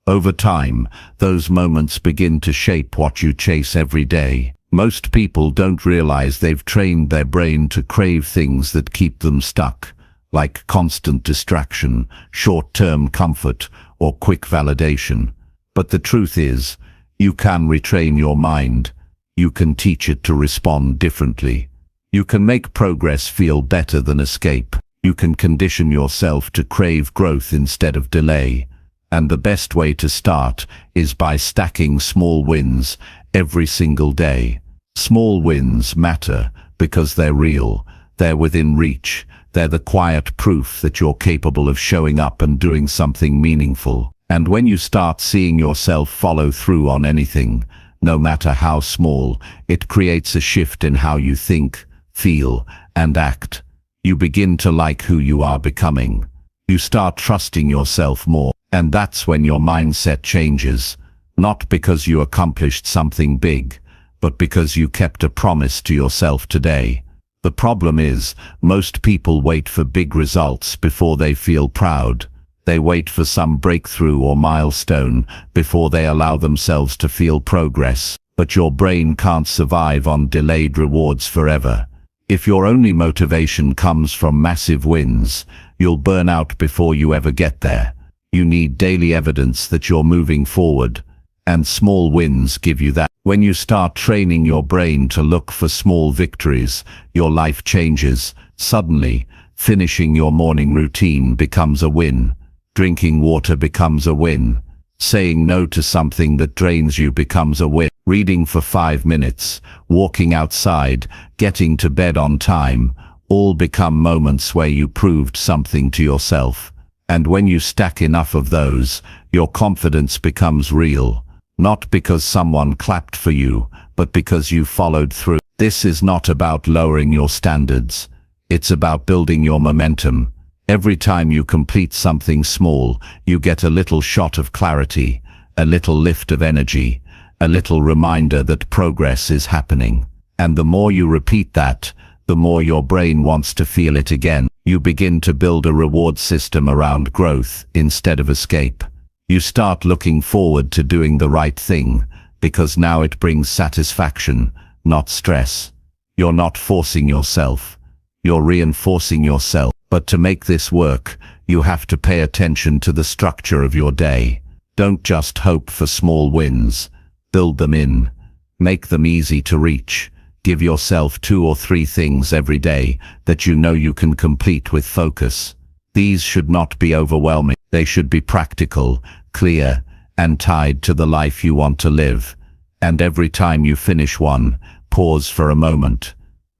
Over time, those moments begin to shape what you chase every day. Most people don't realize they've trained their brain to crave things that keep them stuck, like constant distraction, short-term comfort, or quick validation. But the truth is, you can retrain your mind. You can teach it to respond differently. You can make progress feel better than escape. You can condition yourself to crave growth instead of delay. And the best way to start is by stacking small wins every single day. Small wins matter because they're real, they're within reach, they're the quiet proof that you're capable of showing up and doing something meaningful. And when you start seeing yourself follow through on anything, no matter how small, it creates a shift in how you think, feel, and act. You begin to like who you are becoming. You start trusting yourself more, and that's when your mindset changes. Not because you accomplished something big, but because you kept a promise to yourself today. The problem is, most people wait for big results before they feel proud. They wait for some breakthrough or milestone before they allow themselves to feel progress. But your brain can't survive on delayed rewards forever. If your only motivation comes from massive wins, you'll burn out before you ever get there. You need daily evidence that you're moving forward, and small wins give you that. When you start training your brain to look for small victories, your life changes. Suddenly, finishing your morning routine becomes a win. Drinking water becomes a win. Saying no to something that drains you becomes a win. Reading for 5 minutes, walking outside, getting to bed on time, all become moments where you proved something to yourself. And when you stack enough of those, your confidence becomes real. Not because someone clapped for you, but because you followed through. This is not about lowering your standards. It's about building your momentum. Every time you complete something small, you get a little shot of clarity, a little lift of energy, a little reminder that progress is happening. And the more you repeat that, the more your brain wants to feel it again. You begin to build a reward system around growth instead of escape. You start looking forward to doing the right thing, because now it brings satisfaction, not stress. You're not forcing yourself. You're reinforcing yourself. But to make this work, you have to pay attention to the structure of your day. Don't just hope for small wins. Build them in. Make them easy to reach. Give yourself 2 or 3 things every day that you know you can complete with focus. These should not be overwhelming. They should be practical, clear, and tied to the life you want to live. And every time you finish one, pause for a moment.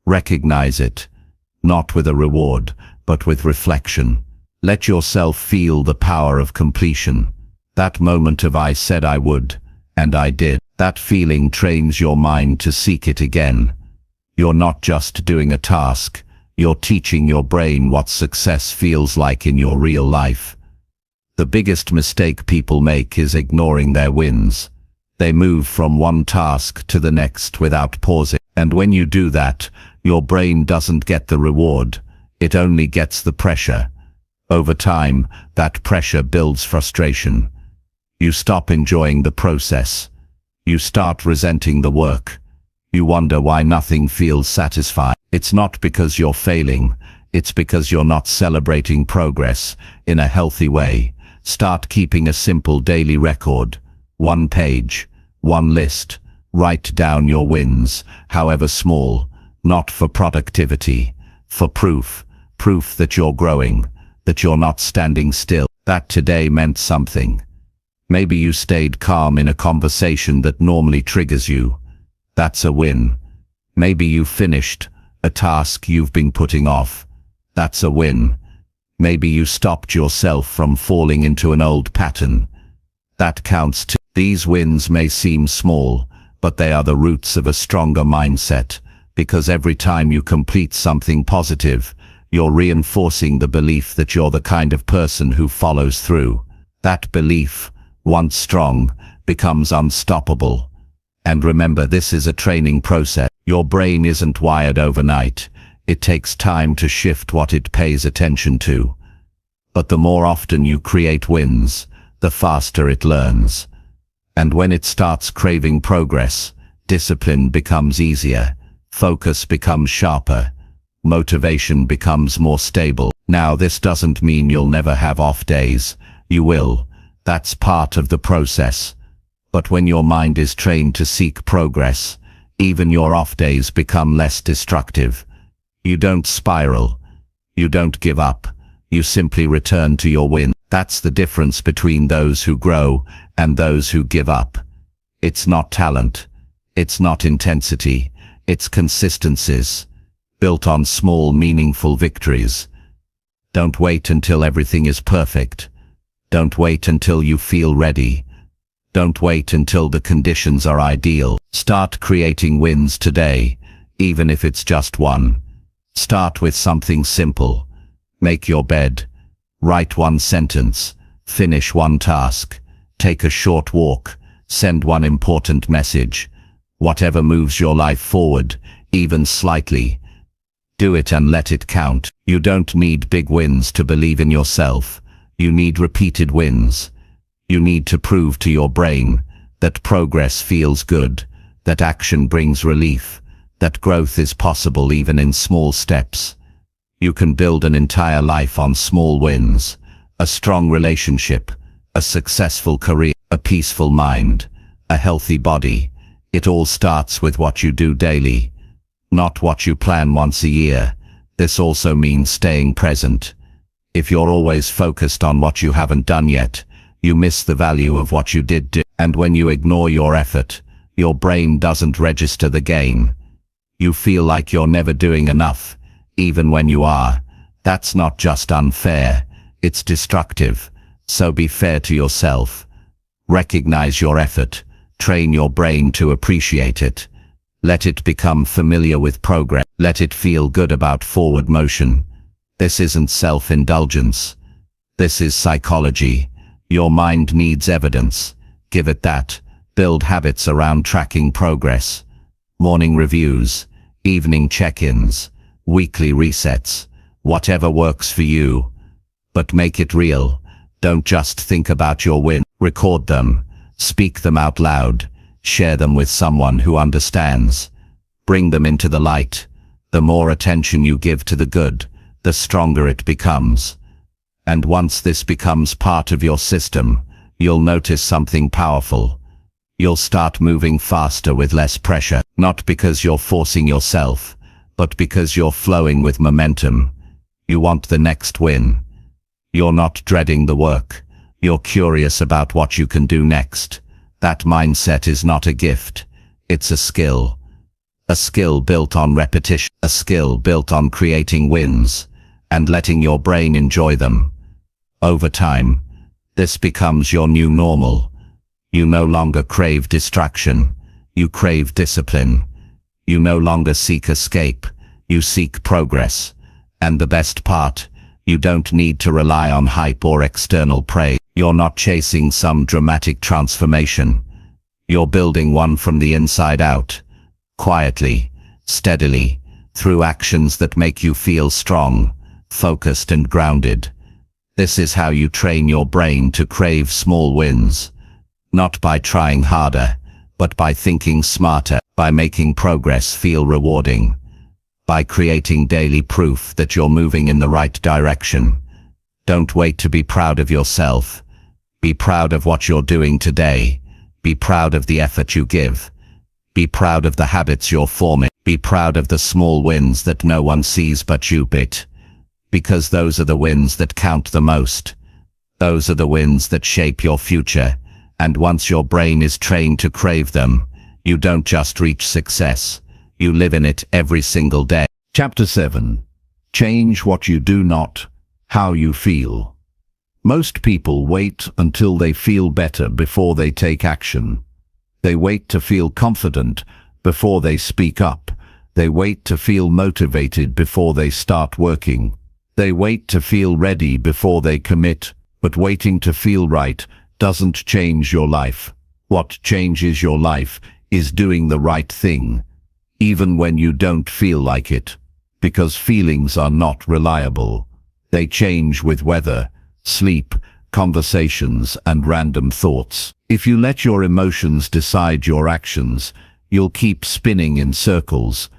Recognize it, not with a reward, but with reflection. Let yourself feel the power of completion. That moment of I said I would, and I did. That feeling trains your mind to seek it again. You're not just doing a task, you're teaching your brain what success feels like in your real life. The biggest mistake people make is ignoring their wins. They move from one task to the next without pausing. And when you do that, your brain doesn't get the reward, it only gets the pressure. Over time, that pressure builds frustration. You stop enjoying the process. You start resenting the work. You wonder why nothing feels satisfying. It's not because you're failing, it's because you're not celebrating progress in a healthy way. Start keeping a simple daily record. 1 page, 1 list. Write down your wins, however small, not for productivity, for proof that you're growing, that you're not standing still, that today meant something. Maybe you stayed calm in a conversation that normally triggers you. That's a win. Maybe you finished a task you've been putting off. That's a win. Maybe you stopped yourself from falling into an old pattern. That counts too. These wins may seem small, but they are the roots of a stronger mindset, because every time you complete something positive, you're reinforcing the belief that you're the kind of person who follows through. That belief, once strong, becomes unstoppable. And remember, this is a training process. Your brain isn't wired overnight. It takes time to shift what it pays attention to. But the more often you create wins, the faster it learns. And when it starts craving progress, discipline becomes easier, focus becomes sharper, motivation becomes more stable. Now, this doesn't mean you'll never have off days. You will. That's part of the process. But when your mind is trained to seek progress, even your off days become less destructive. You don't spiral. You don't give up. You simply return to your win. That's the difference between those who grow and those who give up. It's not talent. It's not intensity. It's consistencies, built on small, meaningful victories. Don't wait until everything is perfect. Don't wait until you feel ready. Don't wait until the conditions are ideal. Start creating wins today, even if it's just one. Start with something simple. Make your bed. Write 1 sentence. Finish 1 task. Take a short walk. Send 1 important message. Whatever moves your life forward, even slightly. Do it and let it count. You don't need big wins to believe in yourself. You need repeated wins. You need to prove to your brain that progress feels good, that action brings relief, that growth is possible even in small steps. You can build an entire life on small wins, a strong relationship, a successful career, a peaceful mind, a healthy body. It all starts with what you do daily, not what you plan once a year. This also means staying present. If you're always focused on what you haven't done yet, you miss the value of what you did do. And when you ignore your effort, your brain doesn't register the gain. You feel like you're never doing enough, even when you are. That's not just unfair, it's destructive. So be fair to yourself. Recognize your effort. Train your brain to appreciate it. Let it become familiar with progress. Let it feel good about forward motion. This isn't self-indulgence. This is psychology. Your mind needs evidence. Give it that. Build habits around tracking progress. Morning reviews, evening check-ins, weekly resets, whatever works for you. But make it real. Don't just think about your win. Record them. Speak them out loud. Share them with someone who understands. Bring them into the light. The more attention you give to the good, the stronger it becomes. And once this becomes part of your system, you'll notice something powerful. You'll start moving faster with less pressure, not because you're forcing yourself, but because you're flowing with momentum. You want the next win. You're not dreading the work. You're curious about what you can do next. That mindset is not a gift. It's a skill. A skill built on repetition. A skill built on creating wins and letting your brain enjoy them. Over time, this becomes your new normal. You no longer crave distraction. You crave discipline. You no longer seek escape. You seek progress. And the best part, you don't need to rely on hype or external praise. You're not chasing some dramatic transformation. You're building one from the inside out, quietly, steadily, through actions that make you feel strong, focused and grounded. This is how you train your brain to crave small wins. Not by trying harder, but by thinking smarter, by making progress feel rewarding, by creating daily proof that you're moving in the right direction. Don't wait to be proud of yourself. Be proud of what you're doing today. Be proud of the effort you give. Be proud of the habits you're forming. Be proud of the small wins that no one sees but you. Because those are the wins that count the most. Those are the wins that shape your future. And once your brain is trained to crave them, you don't just reach success. You live in it every single day. Chapter 7. Change what you do not, how you feel. Most people wait until they feel better before they take action. They wait to feel confident before they speak up. They wait to feel motivated before they start working. They wait to feel ready before they commit. But waiting to feel right doesn't change your life. What changes your life is doing the right thing, even when you don't feel like it. Because feelings are not reliable. They change with weather, sleep, conversations, and random thoughts. If you let your emotions decide your actions, you'll keep spinning in circles.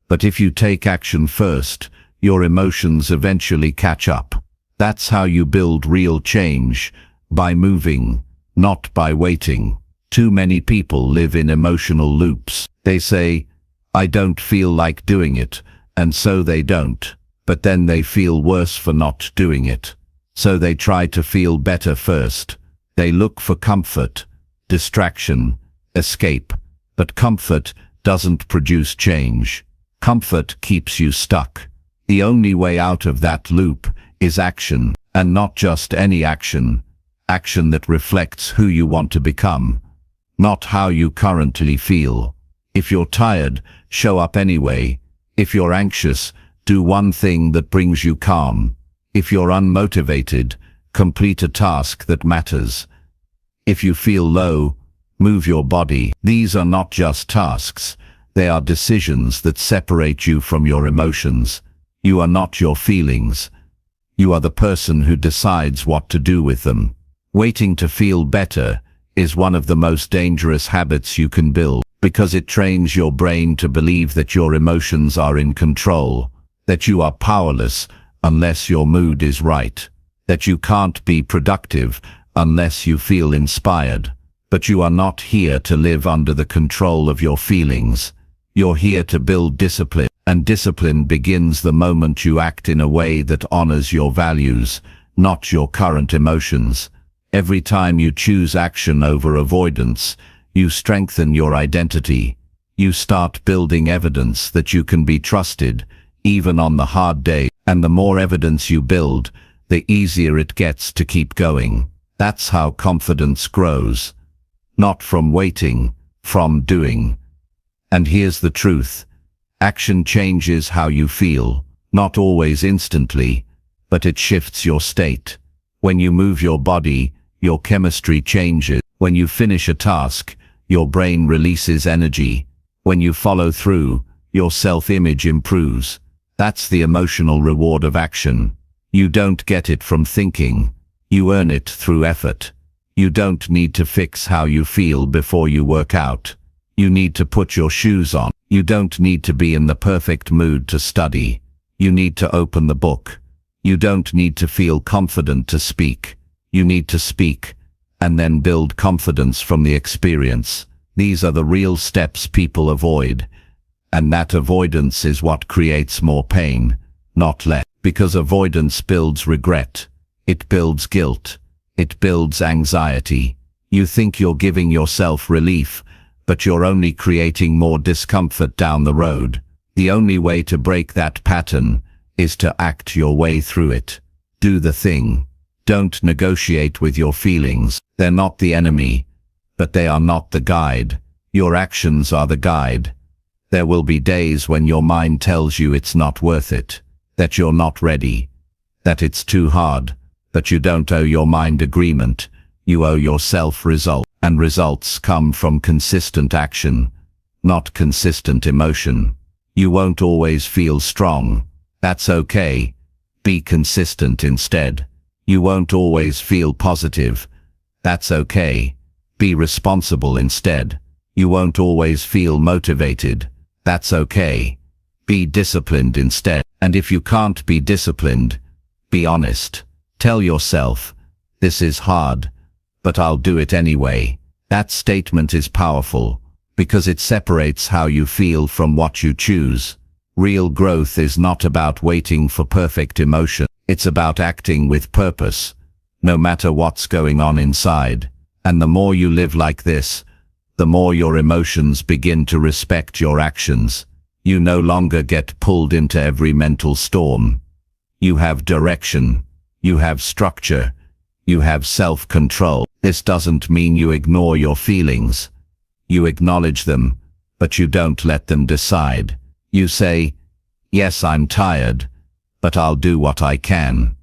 But if you take action first, your emotions eventually catch up. That's how you build real change, by moving, not by waiting. Too many people live in emotional loops. They say, "I don't feel like doing it," and so they don't. But then they feel worse for not doing it. So they try to feel better first. They look for comfort, distraction, escape. But comfort doesn't produce change. Comfort keeps you stuck. The only way out of that loop is action, and not just any action. Action that reflects who you want to become, not how you currently feel. If you're tired, show up anyway. If you're anxious, do one thing that brings you calm. If you're unmotivated, complete a task that matters. If you feel low, move your body. These are not just tasks. They are decisions that separate you from your emotions. You are not your feelings. You are the person who decides what to do with them. Waiting to feel better is one of the most dangerous habits you can build, because it trains your brain to believe that your emotions are in control, that you are powerless unless your mood is right, that you can't be productive unless you feel inspired. But you are not here to live under the control of your feelings. You're here to build discipline, and discipline begins the moment you act in a way that honors your values, not your current emotions. Every time you choose action over avoidance, you strengthen your identity. You start building evidence that you can be trusted, even on the hard day. And the more evidence you build, the easier it gets to keep going. That's how confidence grows. Not from waiting, from doing. And here's the truth. Action changes how you feel, not always instantly, but it shifts your state. When you move your body, your chemistry changes. When you finish a task, your brain releases energy. When you follow through, your self-image improves. That's the emotional reward of action. You don't get it from thinking. You earn it through effort. You don't need to fix how you feel before you work out. You need to put your shoes on. You don't need to be in the perfect mood to study. You need to open the book. You don't need to feel confident to speak. You need to speak, and then build confidence from the experience. These are the real steps people avoid, and that avoidance is what creates more pain, not less. Because avoidance builds regret, it builds guilt, it builds anxiety. You think you're giving yourself relief, but you're only creating more discomfort down the road. The only way to break that pattern is to act your way through it. Do the thing. Don't negotiate with your feelings. They're not the enemy, but they are not the guide. Your actions are the guide. There will be days when your mind tells you it's not worth it, that you're not ready, that it's too hard, but you don't owe your mind agreement. You owe yourself result, and results come from consistent action, not consistent emotion. You won't always feel strong. That's okay. Be consistent instead. You won't always feel positive. That's okay. Be responsible instead. You won't always feel motivated. That's okay. Be disciplined instead. And if you can't be disciplined, be honest. Tell yourself, this is hard, but I'll do it anyway. That statement is powerful, because it separates how you feel from what you choose. Real growth is not about waiting for perfect emotion. It's about acting with purpose, no matter what's going on inside. And the more you live like this, the more your emotions begin to respect your actions. You no longer get pulled into every mental storm. You have direction. You have structure. You have self-control. This doesn't mean you ignore your feelings. You acknowledge them, but you don't let them decide. You say, yes, I'm tired, but I'll do what I can.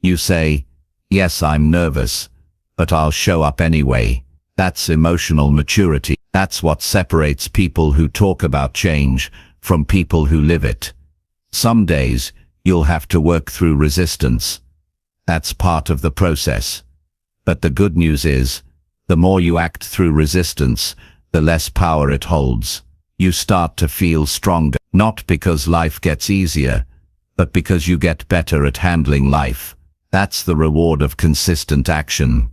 You say, yes, I'm nervous, but I'll show up anyway. That's emotional maturity. That's what separates people who talk about change from people who live it. Some days, you'll have to work through resistance. That's part of the process. But the good news is, the more you act through resistance, the less power it holds. You start to feel stronger, not because life gets easier, but because you get better at handling life. That's the reward of consistent action.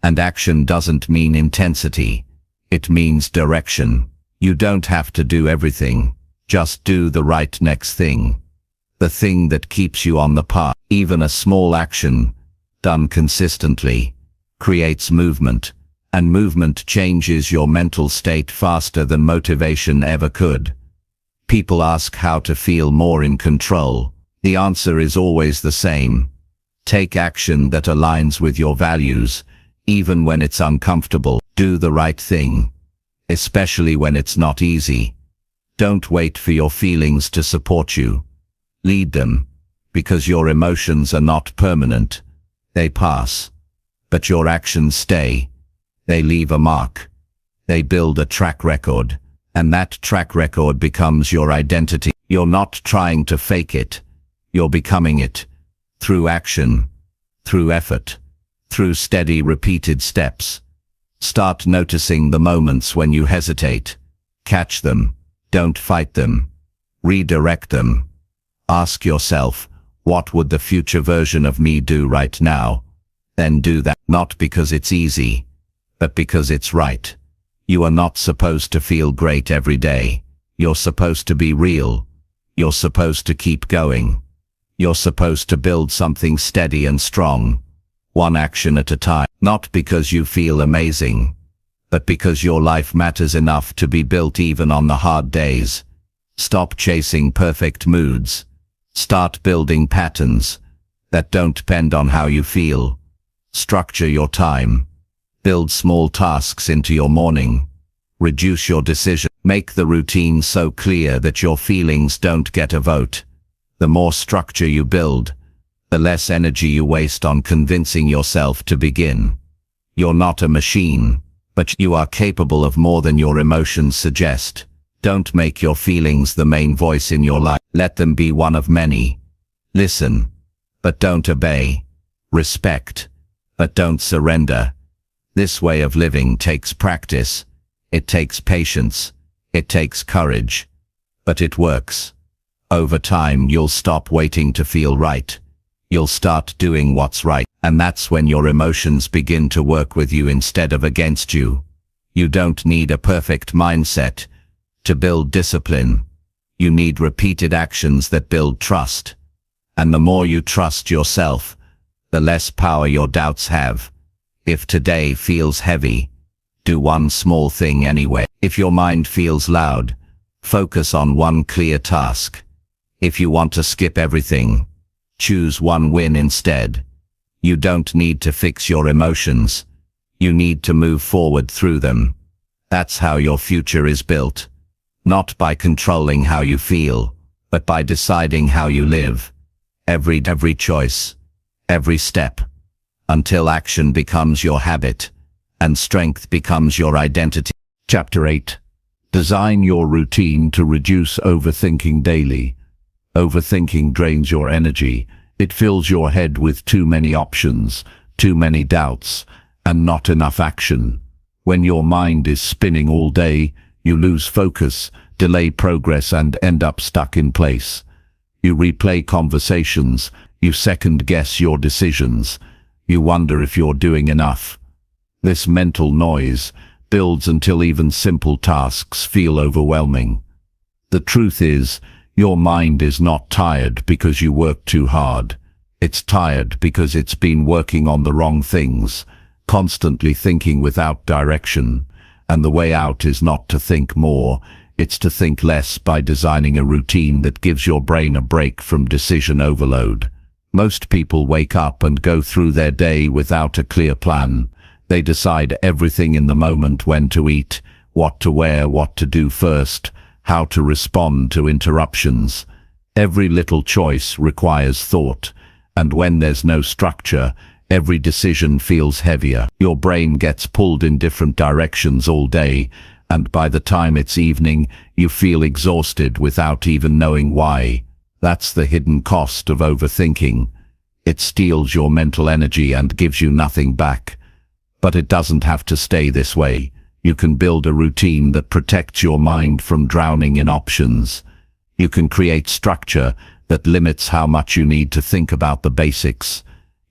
And action doesn't mean intensity. It means direction. You don't have to do everything. Just do the right next thing. The thing that keeps you on the path. Even a small action, done consistently, creates movement, and movement changes your mental state faster than motivation ever could. People ask how to feel more in control. The answer is always the same. Take action that aligns with your values, even when it's uncomfortable. Do the right thing, especially when it's not easy. Don't wait for your feelings to support you. Lead them, because your emotions are not permanent. They pass. But your actions stay. They leave a mark. They build a track record, and that track record becomes your identity. You're not trying to fake it. You're becoming it. Through action, through effort, through steady repeated steps. Start noticing the moments when you hesitate. Catch them. Don't fight them. Redirect them. Ask yourself, what would the future version of me do right now? Then do that, not because it's easy, but because it's right. You are not supposed to feel great every day. You're supposed to be real. You're supposed to keep going. You're supposed to build something steady and strong, one action at a time. Not because you feel amazing, but because your life matters enough to be built even on the hard days. Stop chasing perfect moods. Start building patterns that don't depend on how you feel. Structure your time. Build small tasks into your morning. Reduce your decision. Make the routine so clear that your feelings don't get a vote. The more structure you build, the less energy you waste on convincing yourself to begin. You're not a machine, but you are capable of more than your emotions suggest. Don't make your feelings the main voice in your life. Let them be one of many. Listen, but don't obey. Respect, but don't surrender. This way of living takes practice. It takes patience. It takes courage. But it works. Over time, you'll stop waiting to feel right. You'll start doing what's right, and that's when your emotions begin to work with you instead of against you. You don't need a perfect mindset to build discipline. You need repeated actions that build trust. And the more you trust yourself, the less power your doubts have. If today feels heavy, do one small thing anyway. If your mind feels loud, focus on one clear task. If you want to skip everything, choose one win instead. You don't need to fix your emotions. You need to move forward through them. That's how your future is built. Not by controlling how you feel, but by deciding how you live. Every choice, every step, until action becomes your habit, and strength becomes your identity. Chapter 8. Design your routine to reduce overthinking daily. Overthinking drains your energy. It fills your head with too many options, too many doubts, and not enough action. When your mind is spinning all day, you lose focus, delay progress, and end up stuck in place. You replay conversations, you second-guess your decisions, you wonder if you're doing enough. This mental noise builds until even simple tasks feel overwhelming. The truth is, your mind is not tired because you work too hard. It's tired because it's been working on the wrong things, constantly thinking without direction. And the way out is not to think more, it's to think less by designing a routine that gives your brain a break from decision overload. Most people wake up and go through their day without a clear plan. They decide everything in the moment: when to eat, what to wear, what to do first, how to respond to interruptions. Every little choice requires thought, and when there's no structure, every decision feels heavier. Your brain gets pulled in different directions all day, and by the time it's evening, you feel exhausted without even knowing why. That's the hidden cost of overthinking. It steals your mental energy and gives you nothing back. But it doesn't have to stay this way. You can build a routine that protects your mind from drowning in options. You can create structure that limits how much you need to think about the basics.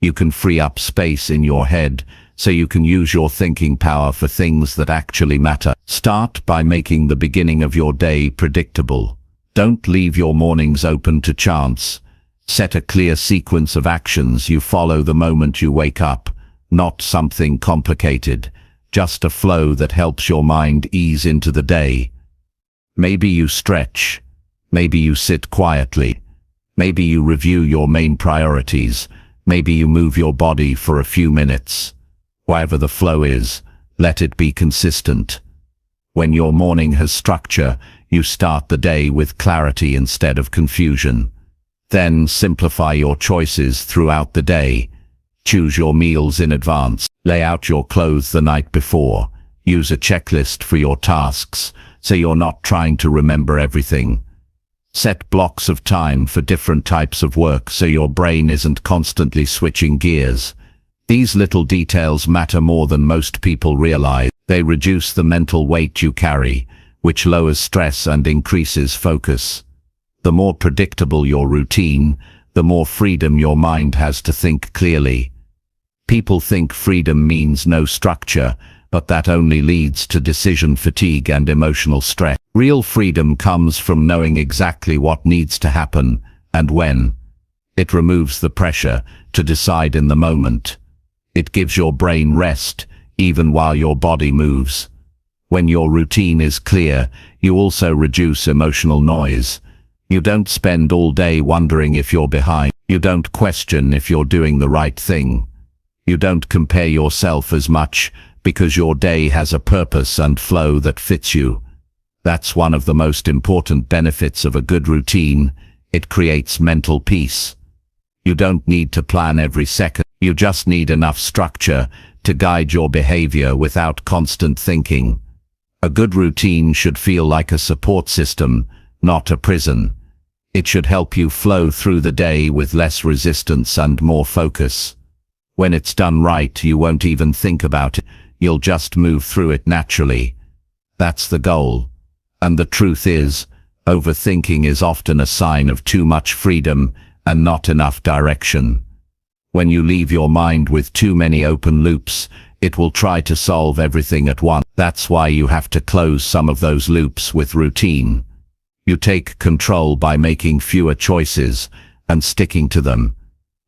You can free up space in your head so you can use your thinking power for things that actually matter. Start by making the beginning of your day predictable. Don't leave your mornings open to chance. Set a clear sequence of actions you follow the moment you wake up. Not something complicated, just a flow that helps your mind ease into the day. Maybe you stretch. Maybe you sit quietly. Maybe you review your main priorities. Maybe you move your body for a few minutes. Whatever the flow is, let it be consistent. When your morning has structure, you start the day with clarity instead of confusion. Then simplify your choices throughout the day. Choose your meals in advance. Lay out your clothes the night before. Use a checklist for your tasks, so you're not trying to remember everything. Set blocks of time for different types of work so your brain isn't constantly switching gears. These little details matter more than most people realize. They reduce the mental weight you carry, which lowers stress and increases focus. The more predictable your routine, the more freedom your mind has to think clearly. People think freedom means no structure, but that only leads to decision fatigue and emotional stress. Real freedom comes from knowing exactly what needs to happen and when. It removes the pressure to decide in the moment. It gives your brain rest, even while your body moves. When your routine is clear, you also reduce emotional noise. You don't spend all day wondering if you're behind. You don't question if you're doing the right thing. You don't compare yourself as much because your day has a purpose and flow that fits you. That's one of the most important benefits of a good routine. It creates mental peace. You don't need to plan every second. You just need enough structure to guide your behavior without constant thinking. A good routine should feel like a support system, not a prison. It should help you flow through the day with less resistance and more focus. When it's done right, you won't even think about it. You'll just move through it naturally. That's the goal. And the truth is, overthinking is often a sign of too much freedom and not enough direction. When you leave your mind with too many open loops, it will try to solve everything at once. That's why you have to close some of those loops with routine. You take control by making fewer choices and sticking to them.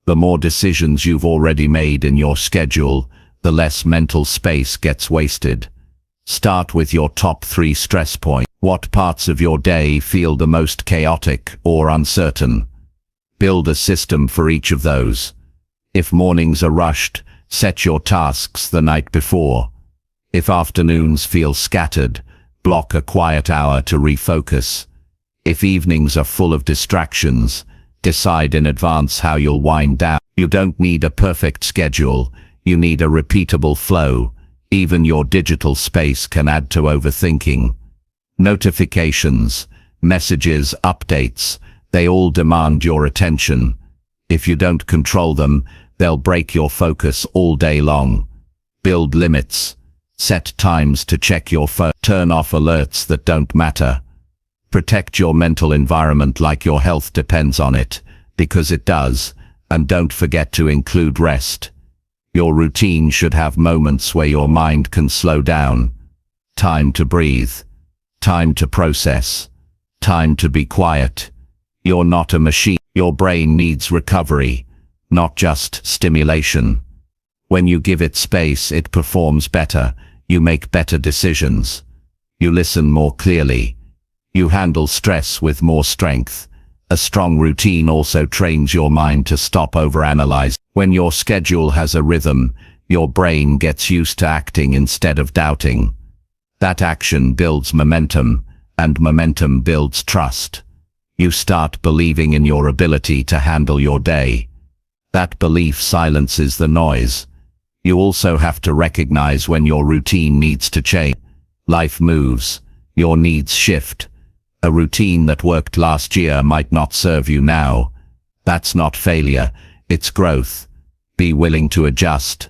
The more decisions you've already made in your schedule, the less mental space gets wasted. Start with your top 3 stress points. What parts of your day feel the most chaotic or uncertain? Build a system for each of those. If mornings are rushed, set your tasks the night before. If afternoons feel scattered, block a quiet hour to refocus. If evenings are full of distractions, decide in advance how you'll wind down. You don't need a perfect schedule, you need a repeatable flow. Even your digital space can add to overthinking. Notifications, messages, updates, they all demand your attention. If you don't control them, they'll break your focus all day long. Build limits. Set times to check your phone. Turn off alerts that don't matter. Protect your mental environment like your health depends on it, because it does, and don't forget to include rest. Your routine should have moments where your mind can slow down. Time to breathe. Time to process. Time to be quiet. You're not a machine. Your brain needs recovery, not just stimulation. When you give it space, it performs better. You make better decisions. You listen more clearly. You handle stress with more strength. A strong routine also trains your mind to stop overanalyzing. When your schedule has a rhythm, your brain gets used to acting instead of doubting. That action builds momentum, and momentum builds trust. You start believing in your ability to handle your day. That belief silences the noise. You also have to recognize when your routine needs to change. Life moves. Your needs shift. A routine that worked last year might not serve you now. That's not failure, it's growth. Be willing to adjust.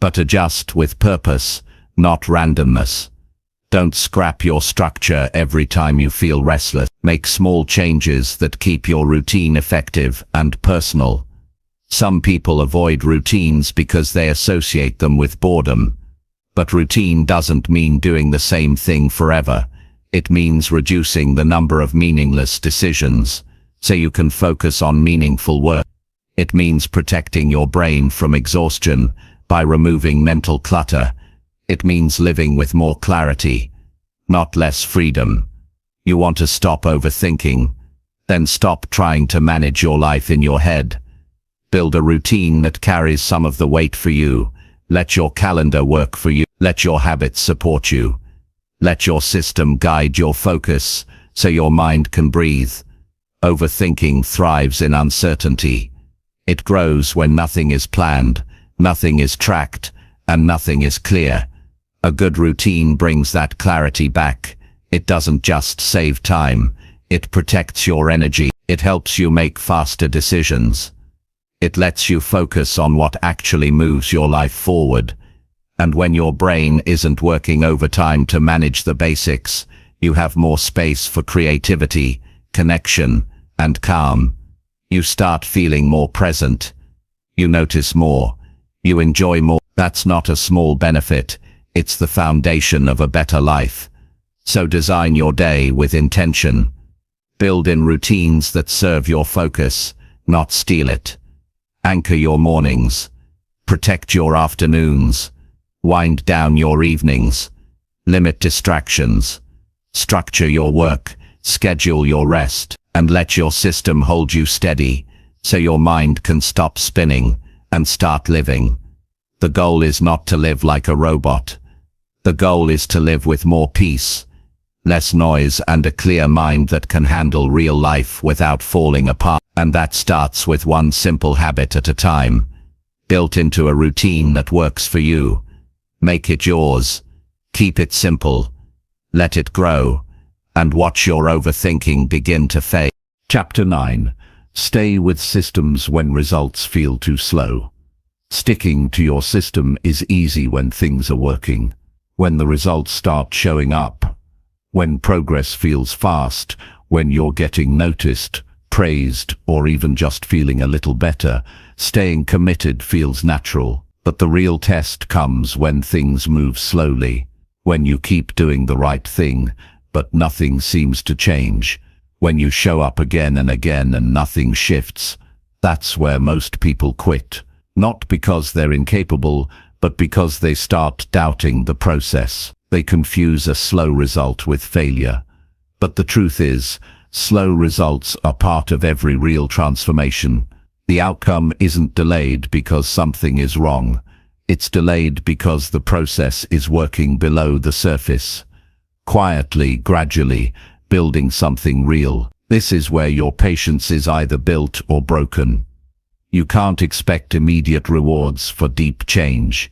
But adjust with purpose, not randomness. Don't scrap your structure every time you feel restless. Make small changes that keep your routine effective and personal. Some people avoid routines because they associate them with boredom. But routine doesn't mean doing the same thing forever. It means reducing the number of meaningless decisions, so you can focus on meaningful work. It means protecting your brain from exhaustion by removing mental clutter. It means living with more clarity, not less freedom. You want to stop overthinking? Then stop trying to manage your life in your head. Build a routine that carries some of the weight for you. Let your calendar work for you. Let your habits support you. Let your system guide your focus so your mind can breathe. Overthinking thrives in uncertainty. It grows when nothing is planned, nothing is tracked, and nothing is clear. A good routine brings that clarity back. It doesn't just save time, it protects your energy. It helps you make faster decisions. It lets you focus on what actually moves your life forward. And when your brain isn't working overtime to manage the basics, you have more space for creativity, connection, and calm. You start feeling more present. You notice more. You enjoy more. That's not a small benefit. It's the foundation of a better life. So design your day with intention. Build in routines that serve your focus, not steal it. Anchor your mornings. Protect your afternoons. Wind down your evenings. Limit distractions. Structure your work. Schedule your rest. And let your system hold you steady, so your mind can stop spinning and start living. The goal is not to live like a robot. The goal is to live with more peace, less noise, and a clear mind that can handle real life without falling apart. And that starts with one simple habit at a time, built into a routine that works for you. Make it yours. Keep it simple. Let it grow. And watch your overthinking begin to fade. Chapter 9. Stay with systems when results feel too slow. Sticking to your system is easy when things are working. When the results start showing up. When progress feels fast. When you're getting noticed. praised, or even just feeling a little better, staying committed feels natural. But the real test comes when things move slowly, when you keep doing the right thing, but nothing seems to change, when you show up again and again and nothing shifts. That's where most people quit, not because they're incapable, but because they start doubting the process. They confuse a slow result with failure. But the truth is, slow results are part of every real transformation. The outcome isn't delayed because something is wrong. It's delayed because the process is working below the surface, quietly, gradually, building something real. This is where your patience is either built or broken. You can't expect immediate rewards for deep change.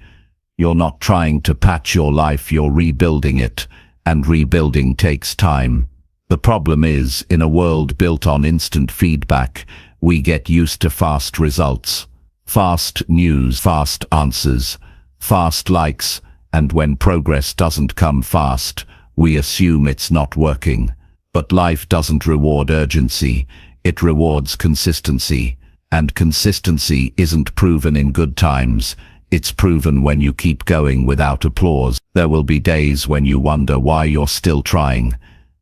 You're not trying to patch your life, you're rebuilding it, and rebuilding takes time. The problem is, in a world built on instant feedback, we get used to fast results, fast news, fast answers, fast likes, and when progress doesn't come fast, we assume it's not working. But life doesn't reward urgency, it rewards consistency. And consistency isn't proven in good times, it's proven when you keep going without applause. There will be days when you wonder why you're still trying.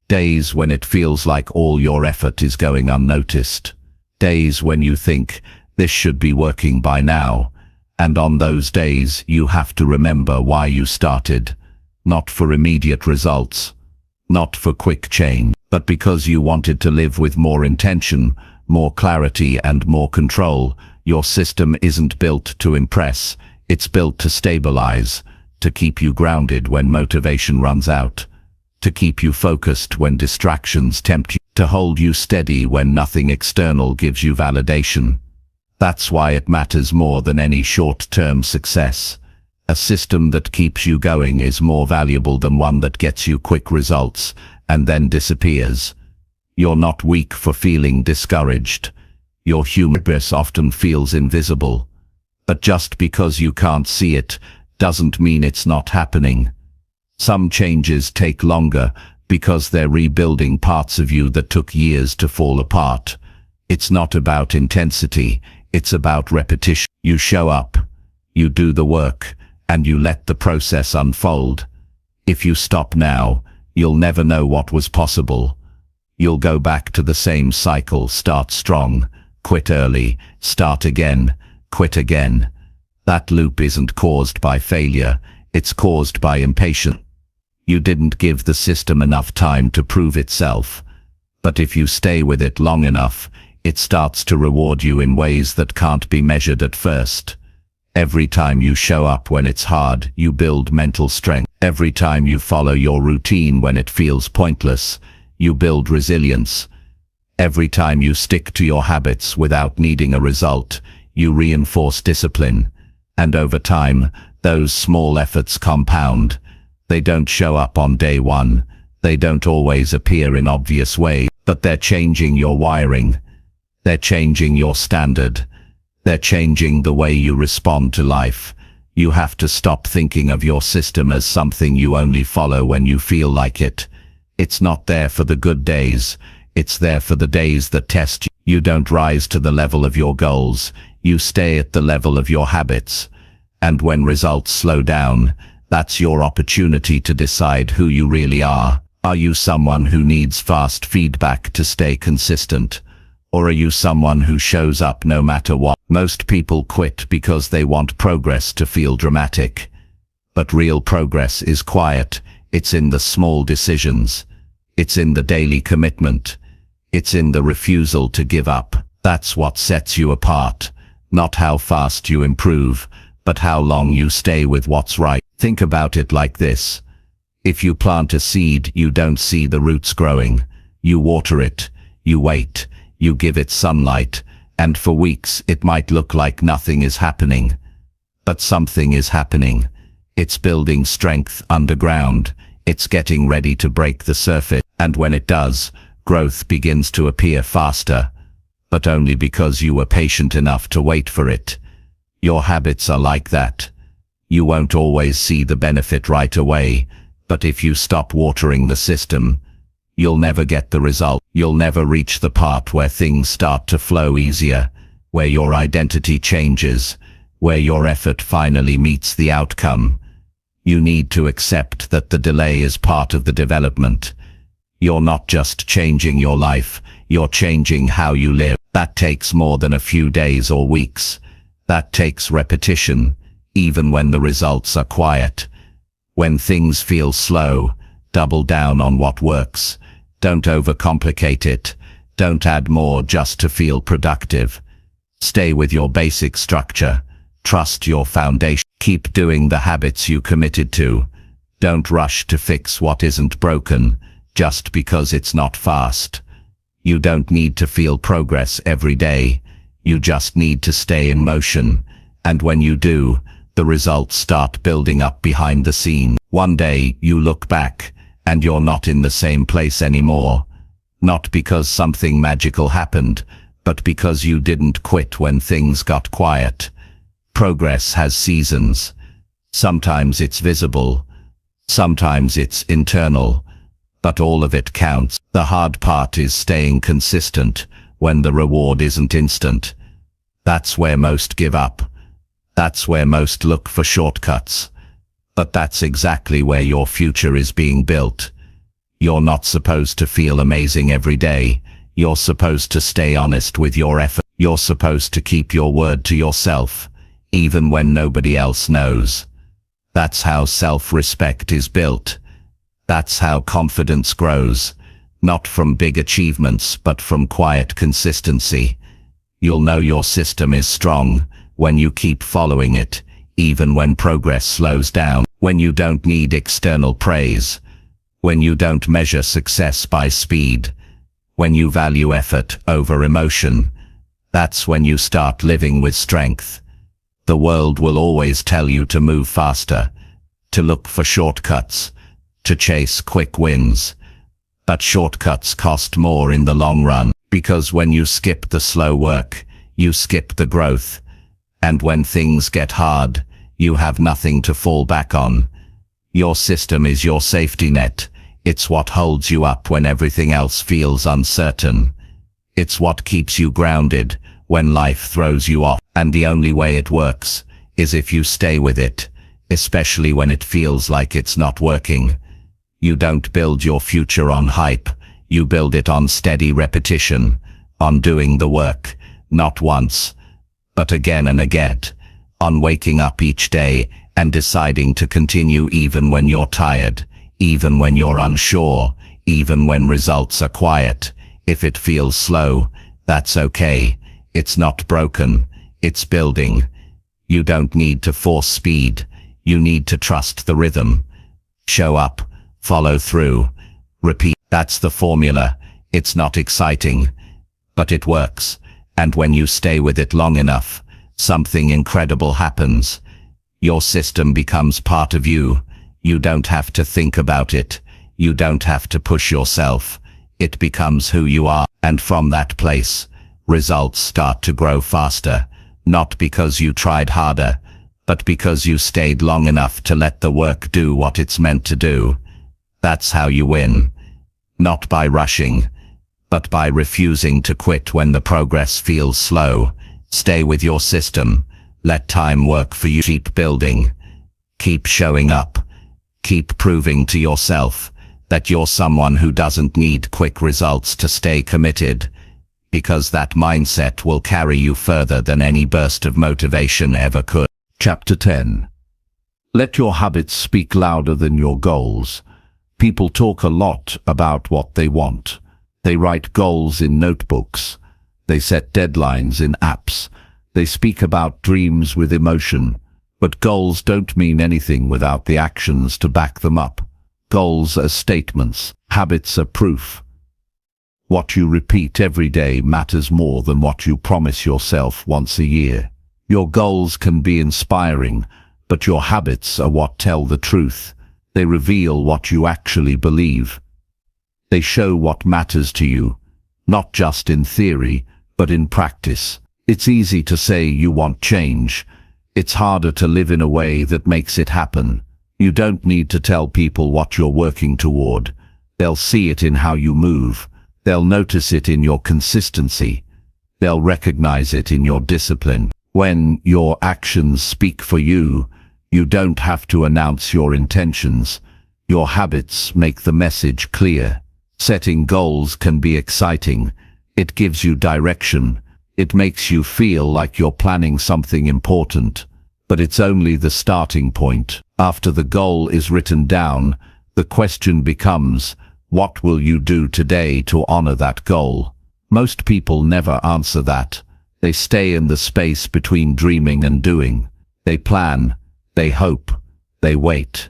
Days when it feels like all your effort is going unnoticed. Days when you think, this should be working by now. And on those days, you have to remember why you started. Not for immediate results, not for quick change, but because you wanted to live with more intention, more clarity and more control. Your system isn't built to impress, it's built to stabilize, to keep you grounded when motivation runs out, to keep you focused when distractions tempt you, to hold you steady when nothing external gives you validation. That's why it matters more than any short-term success. A system that keeps you going is more valuable than one that gets you quick results and then disappears. You're not weak for feeling discouraged. Your hubris often feels invisible. But just because you can't see it doesn't mean it's not happening. Some changes take longer because they're rebuilding parts of you that took years to fall apart. It's not about intensity, it's about repetition. You show up, you do the work, and you let the process unfold. If you stop now, you'll never know what was possible. You'll go back to the same cycle, start strong, quit early, start again, quit again. That loop isn't caused by failure, it's caused by impatience. You didn't give the system enough time to prove itself. But if you stay with it long enough, it starts to reward you in ways that can't be measured at first. Every time you show up when it's hard, you build mental strength. Every time you follow your routine when it feels pointless, you build resilience. Every time you stick to your habits without needing a result, you reinforce discipline. And over time, those small efforts compound. They don't show up on day one. They don't always appear in obvious ways, but they're changing your wiring. They're changing your standard. They're changing the way you respond to life. You have to stop thinking of your system as something you only follow when you feel like it. It's not there for the good days. It's there for the days that test you. You don't rise to the level of your goals. You stay at the level of your habits. And when results slow down, that's your opportunity to decide who you really are. Are you someone who needs fast feedback to stay consistent? Or are you someone who shows up no matter what? Most people quit because they want progress to feel dramatic. But real progress is quiet. It's in the small decisions. It's in the daily commitment. It's in the refusal to give up. That's what sets you apart. Not how fast you improve, but how long you stay with what's right. Think about it like this. If you plant a seed, you don't see the roots growing. You water it, you wait, you give it sunlight, and for weeks it might look like nothing is happening. But something is happening. It's building strength underground. It's getting ready to break the surface. And when it does, growth begins to appear faster. But only because you were patient enough to wait for it. Your habits are like that. You won't always see the benefit right away, but if you stop watering the system, you'll never get the result. You'll never reach the part where things start to flow easier, where your identity changes, where your effort finally meets the outcome. You need to accept that the delay is part of the development. You're not just changing your life, you're changing how you live. That takes more than a few days or weeks. That takes repetition, even when the results are quiet. When things feel slow, double down on what works. Don't overcomplicate it. Don't add more just to feel productive. Stay with your basic structure. Trust your foundation. Keep doing the habits you committed to. Don't rush to fix what isn't broken, just because it's not fast. You don't need to feel progress every day. You just need to stay in motion. And when you do, the results start building up behind the scenes. One day you look back, and you're not in the same place anymore. Not because something magical happened, but because you didn't quit when things got quiet. Progress has seasons. Sometimes it's visible, sometimes it's internal, but all of it counts. The hard part is staying consistent when the reward isn't instant. That's where most give up. That's where most look for shortcuts. But that's exactly where your future is being built. You're not supposed to feel amazing every day. You're supposed to stay honest with your effort. You're supposed to keep your word to yourself, even when nobody else knows. That's how self-respect is built. That's how confidence grows, not from big achievements, but from quiet consistency. You'll know your system is strong when you keep following it, even when progress slows down, when you don't need external praise, when you don't measure success by speed, when you value effort over emotion. That's when you start living with strength. The world will always tell you to move faster, to look for shortcuts, to chase quick wins. But shortcuts cost more in the long run, because when you skip the slow work, you skip the growth. And when things get hard, you have nothing to fall back on. Your system is your safety net. It's what holds you up when everything else feels uncertain. It's what keeps you grounded when life throws you off. And the only way it works is if you stay with it, especially when it feels like it's not working. You don't build your future on hype. You build it on steady repetition, on doing the work, not once, but again and again, on waking up each day and deciding to continue even when you're tired, even when you're unsure, even when results are quiet. If it feels slow, that's okay. It's not broken. It's building. You don't need to force speed. You need to trust the rhythm. Show up, follow through, repeat. That's the formula. It's not exciting, but it works. And when you stay with it long enough, something incredible happens. Your system becomes part of you. You don't have to think about it. You don't have to push yourself. It becomes who you are. And from that place, results start to grow faster. Not because you tried harder, but because you stayed long enough to let the work do what it's meant to do. That's how you win. Not by rushing, but by refusing to quit when the progress feels slow. Stay with your system. Let time work for you. Keep building. Keep showing up. Keep proving to yourself that you're someone who doesn't need quick results to stay committed, because that mindset will carry you further than any burst of motivation ever could. Chapter 10. Let your habits speak louder than your goals. People talk a lot about what they want. They write goals in notebooks. They set deadlines in apps. They speak about dreams with emotion. But goals don't mean anything without the actions to back them up. Goals are statements. Habits are proof. What you repeat every day matters more than what you promise yourself once a year. Your goals can be inspiring, but your habits are what tell the truth. They reveal what you actually believe. They show what matters to you, not just in theory, but in practice. It's easy to say you want change. It's harder to live in a way that makes it happen. You don't need to tell people what you're working toward. They'll see it in how you move. They'll notice it in your consistency. They'll recognize it in your discipline. When your actions speak for you, you don't have to announce your intentions. Your habits make the message clear. Setting goals can be exciting. It gives you direction. It makes you feel like you're planning something important. But it's only the starting point. After the goal is written down, the question becomes, what will you do today to honor that goal? Most people never answer that. They stay in the space between dreaming and doing. They plan, they hope, they wait.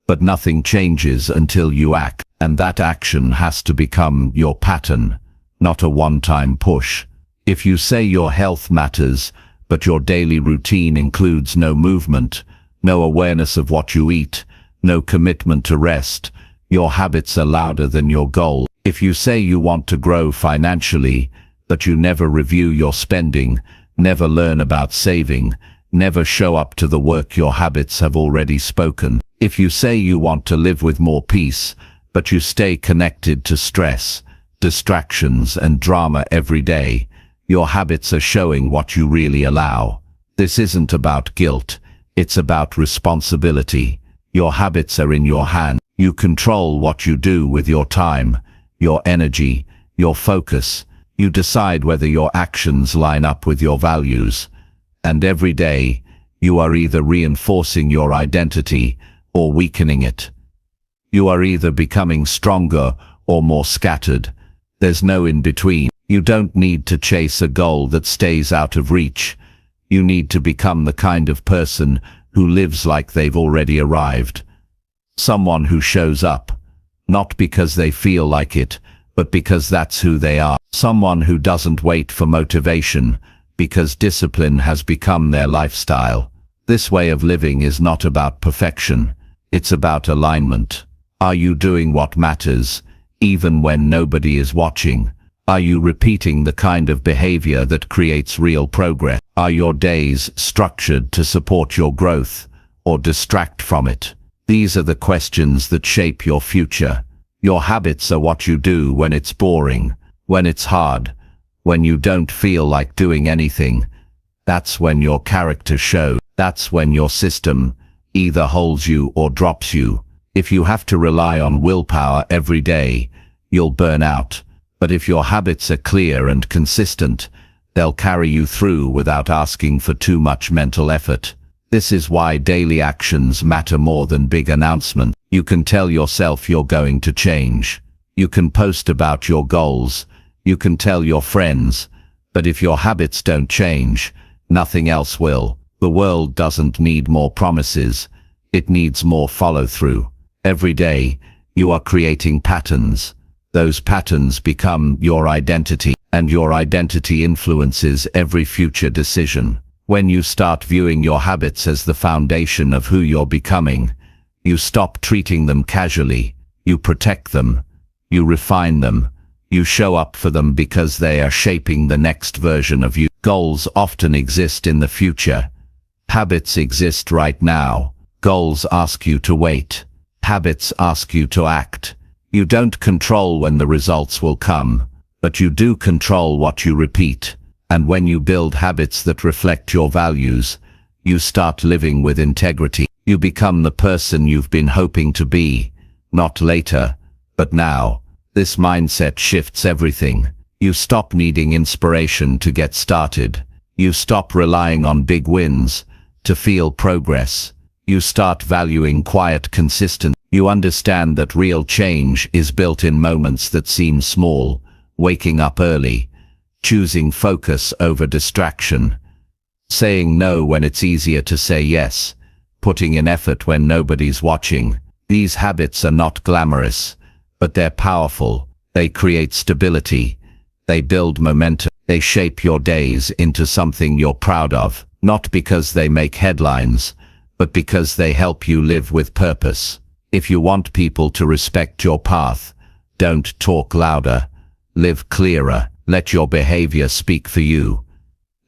But nothing changes until you act, and that action has to become your pattern, not a one-time push. If you say your health matters, but your daily routine includes no movement, no awareness of what you eat, no commitment to rest, your habits are louder than your goal. If you say you want to grow financially, but you never review your spending, never learn about saving, never show up to the work, your habits have already spoken. If you say you want to live with more peace, but you stay connected to stress, distractions and drama every day, your habits are showing what you really allow. This isn't about guilt, it's about responsibility. Your habits are in your hand. You control what you do with your time, your energy, your focus. You decide whether your actions line up with your values. And every day, you are either reinforcing your identity or weakening it. You are either becoming stronger or more scattered. There's no in between. You don't need to chase a goal that stays out of reach. You need to become the kind of person who lives like they've already arrived. Someone who shows up, not because they feel like it, but because that's who they are. Someone who doesn't wait for motivation, because discipline has become their lifestyle. This way of living is not about perfection, it's about alignment. Are you doing what matters, even when nobody is watching? Are you repeating the kind of behavior that creates real progress? Are your days structured to support your growth, or distract from it? These are the questions that shape your future. Your habits are what you do when it's boring, when it's hard, when you don't feel like doing anything. That's when your character shows. That's when your system either holds you or drops you. If you have to rely on willpower every day, you'll burn out. But if your habits are clear and consistent, they'll carry you through without asking for too much mental effort. This is why daily actions matter more than big announcements. You can tell yourself you're going to change. You can post about your goals. You can tell your friends. But if your habits don't change, nothing else will. The world doesn't need more promises. It needs more follow-through. Every day, you are creating patterns. Those patterns become your identity, and your identity influences every future decision. When you start viewing your habits as the foundation of who you're becoming, you stop treating them casually. You protect them. You refine them. You show up for them because they are shaping the next version of you. Goals often exist in the future. Habits exist right now. Goals ask you to wait. Habits ask you to act. You don't control when the results will come, but you do control what you repeat. And when you build habits that reflect your values, you start living with integrity. You become the person you've been hoping to be, not later, but now. This mindset shifts everything. You stop needing inspiration to get started. You stop relying on big wins to feel progress. You start valuing quiet consistency. You understand that real change is built in moments that seem small, waking up early, choosing focus over distraction, saying no when it's easier to say yes, putting in effort when nobody's watching. These habits are not glamorous, but they're powerful. They create stability. They build momentum. They shape your days into something you're proud of, not because they make headlines, but because they help you live with purpose. If you want people to respect your path, don't talk louder. Live clearer. Let your behavior speak for you.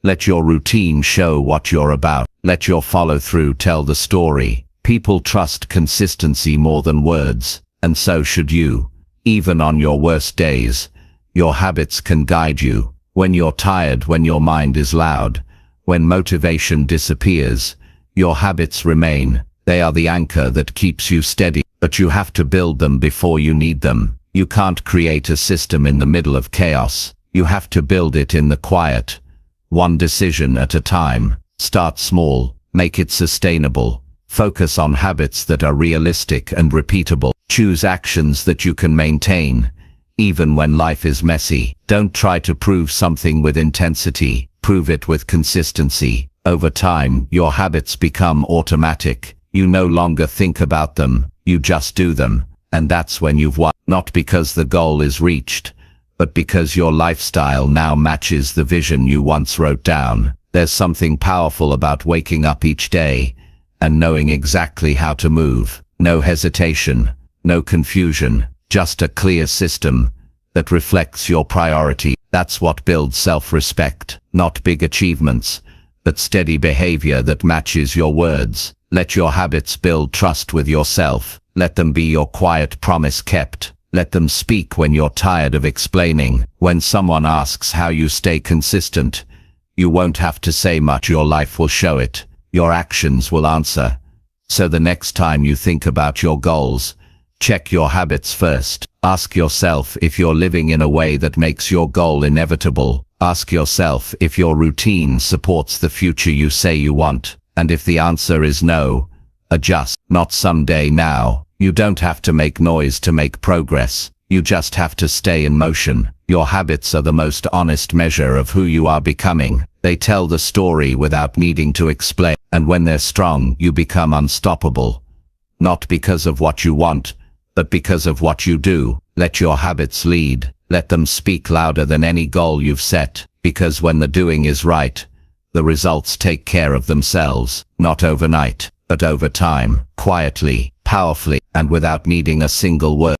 Let your routine show what you're about. Let your follow-through tell the story. People trust consistency more than words, and so should you. Even on your worst days, your habits can guide you. When you're tired, when your mind is loud, when motivation disappears, your habits remain. They are the anchor that keeps you steady, but you have to build them before you need them. You can't create a system in the middle of chaos. You have to build it in the quiet. One decision at a time. Start small, make it sustainable. Focus on habits that are realistic and repeatable. Choose actions that you can maintain, even when life is messy. Don't try to prove something with intensity. Prove it with consistency. Over time, your habits become automatic. You no longer think about them, you just do them. And that's when you've won. Not because the goal is reached, but because your lifestyle now matches the vision you once wrote down. There's something powerful about waking up each day and knowing exactly how to move. No hesitation, no confusion, just a clear system that reflects your priority. That's what builds self-respect. Not big achievements, but steady behavior that matches your words. Let your habits build trust with yourself. Let them be your quiet promise kept. Let them speak when you're tired of explaining. When someone asks how you stay consistent, you won't have to say much. Your life will show it. Your actions will answer. So the next time you think about your goals, check your habits first. Ask yourself if you're living in a way that makes your goal inevitable. Ask yourself if your routine supports the future you say you want. And if the answer is no, adjust. Not someday, now. You don't have to make noise to make progress. You just have to stay in motion. Your habits are the most honest measure of who you are becoming. They tell the story without needing to explain. And when they're strong, you become unstoppable. Not because of what you want, but because of what you do. Let your habits lead. Let them speak louder than any goal you've set. Because when the doing is right, the results take care of themselves. Not overnight, but over time, quietly, powerfully, and without needing a single word.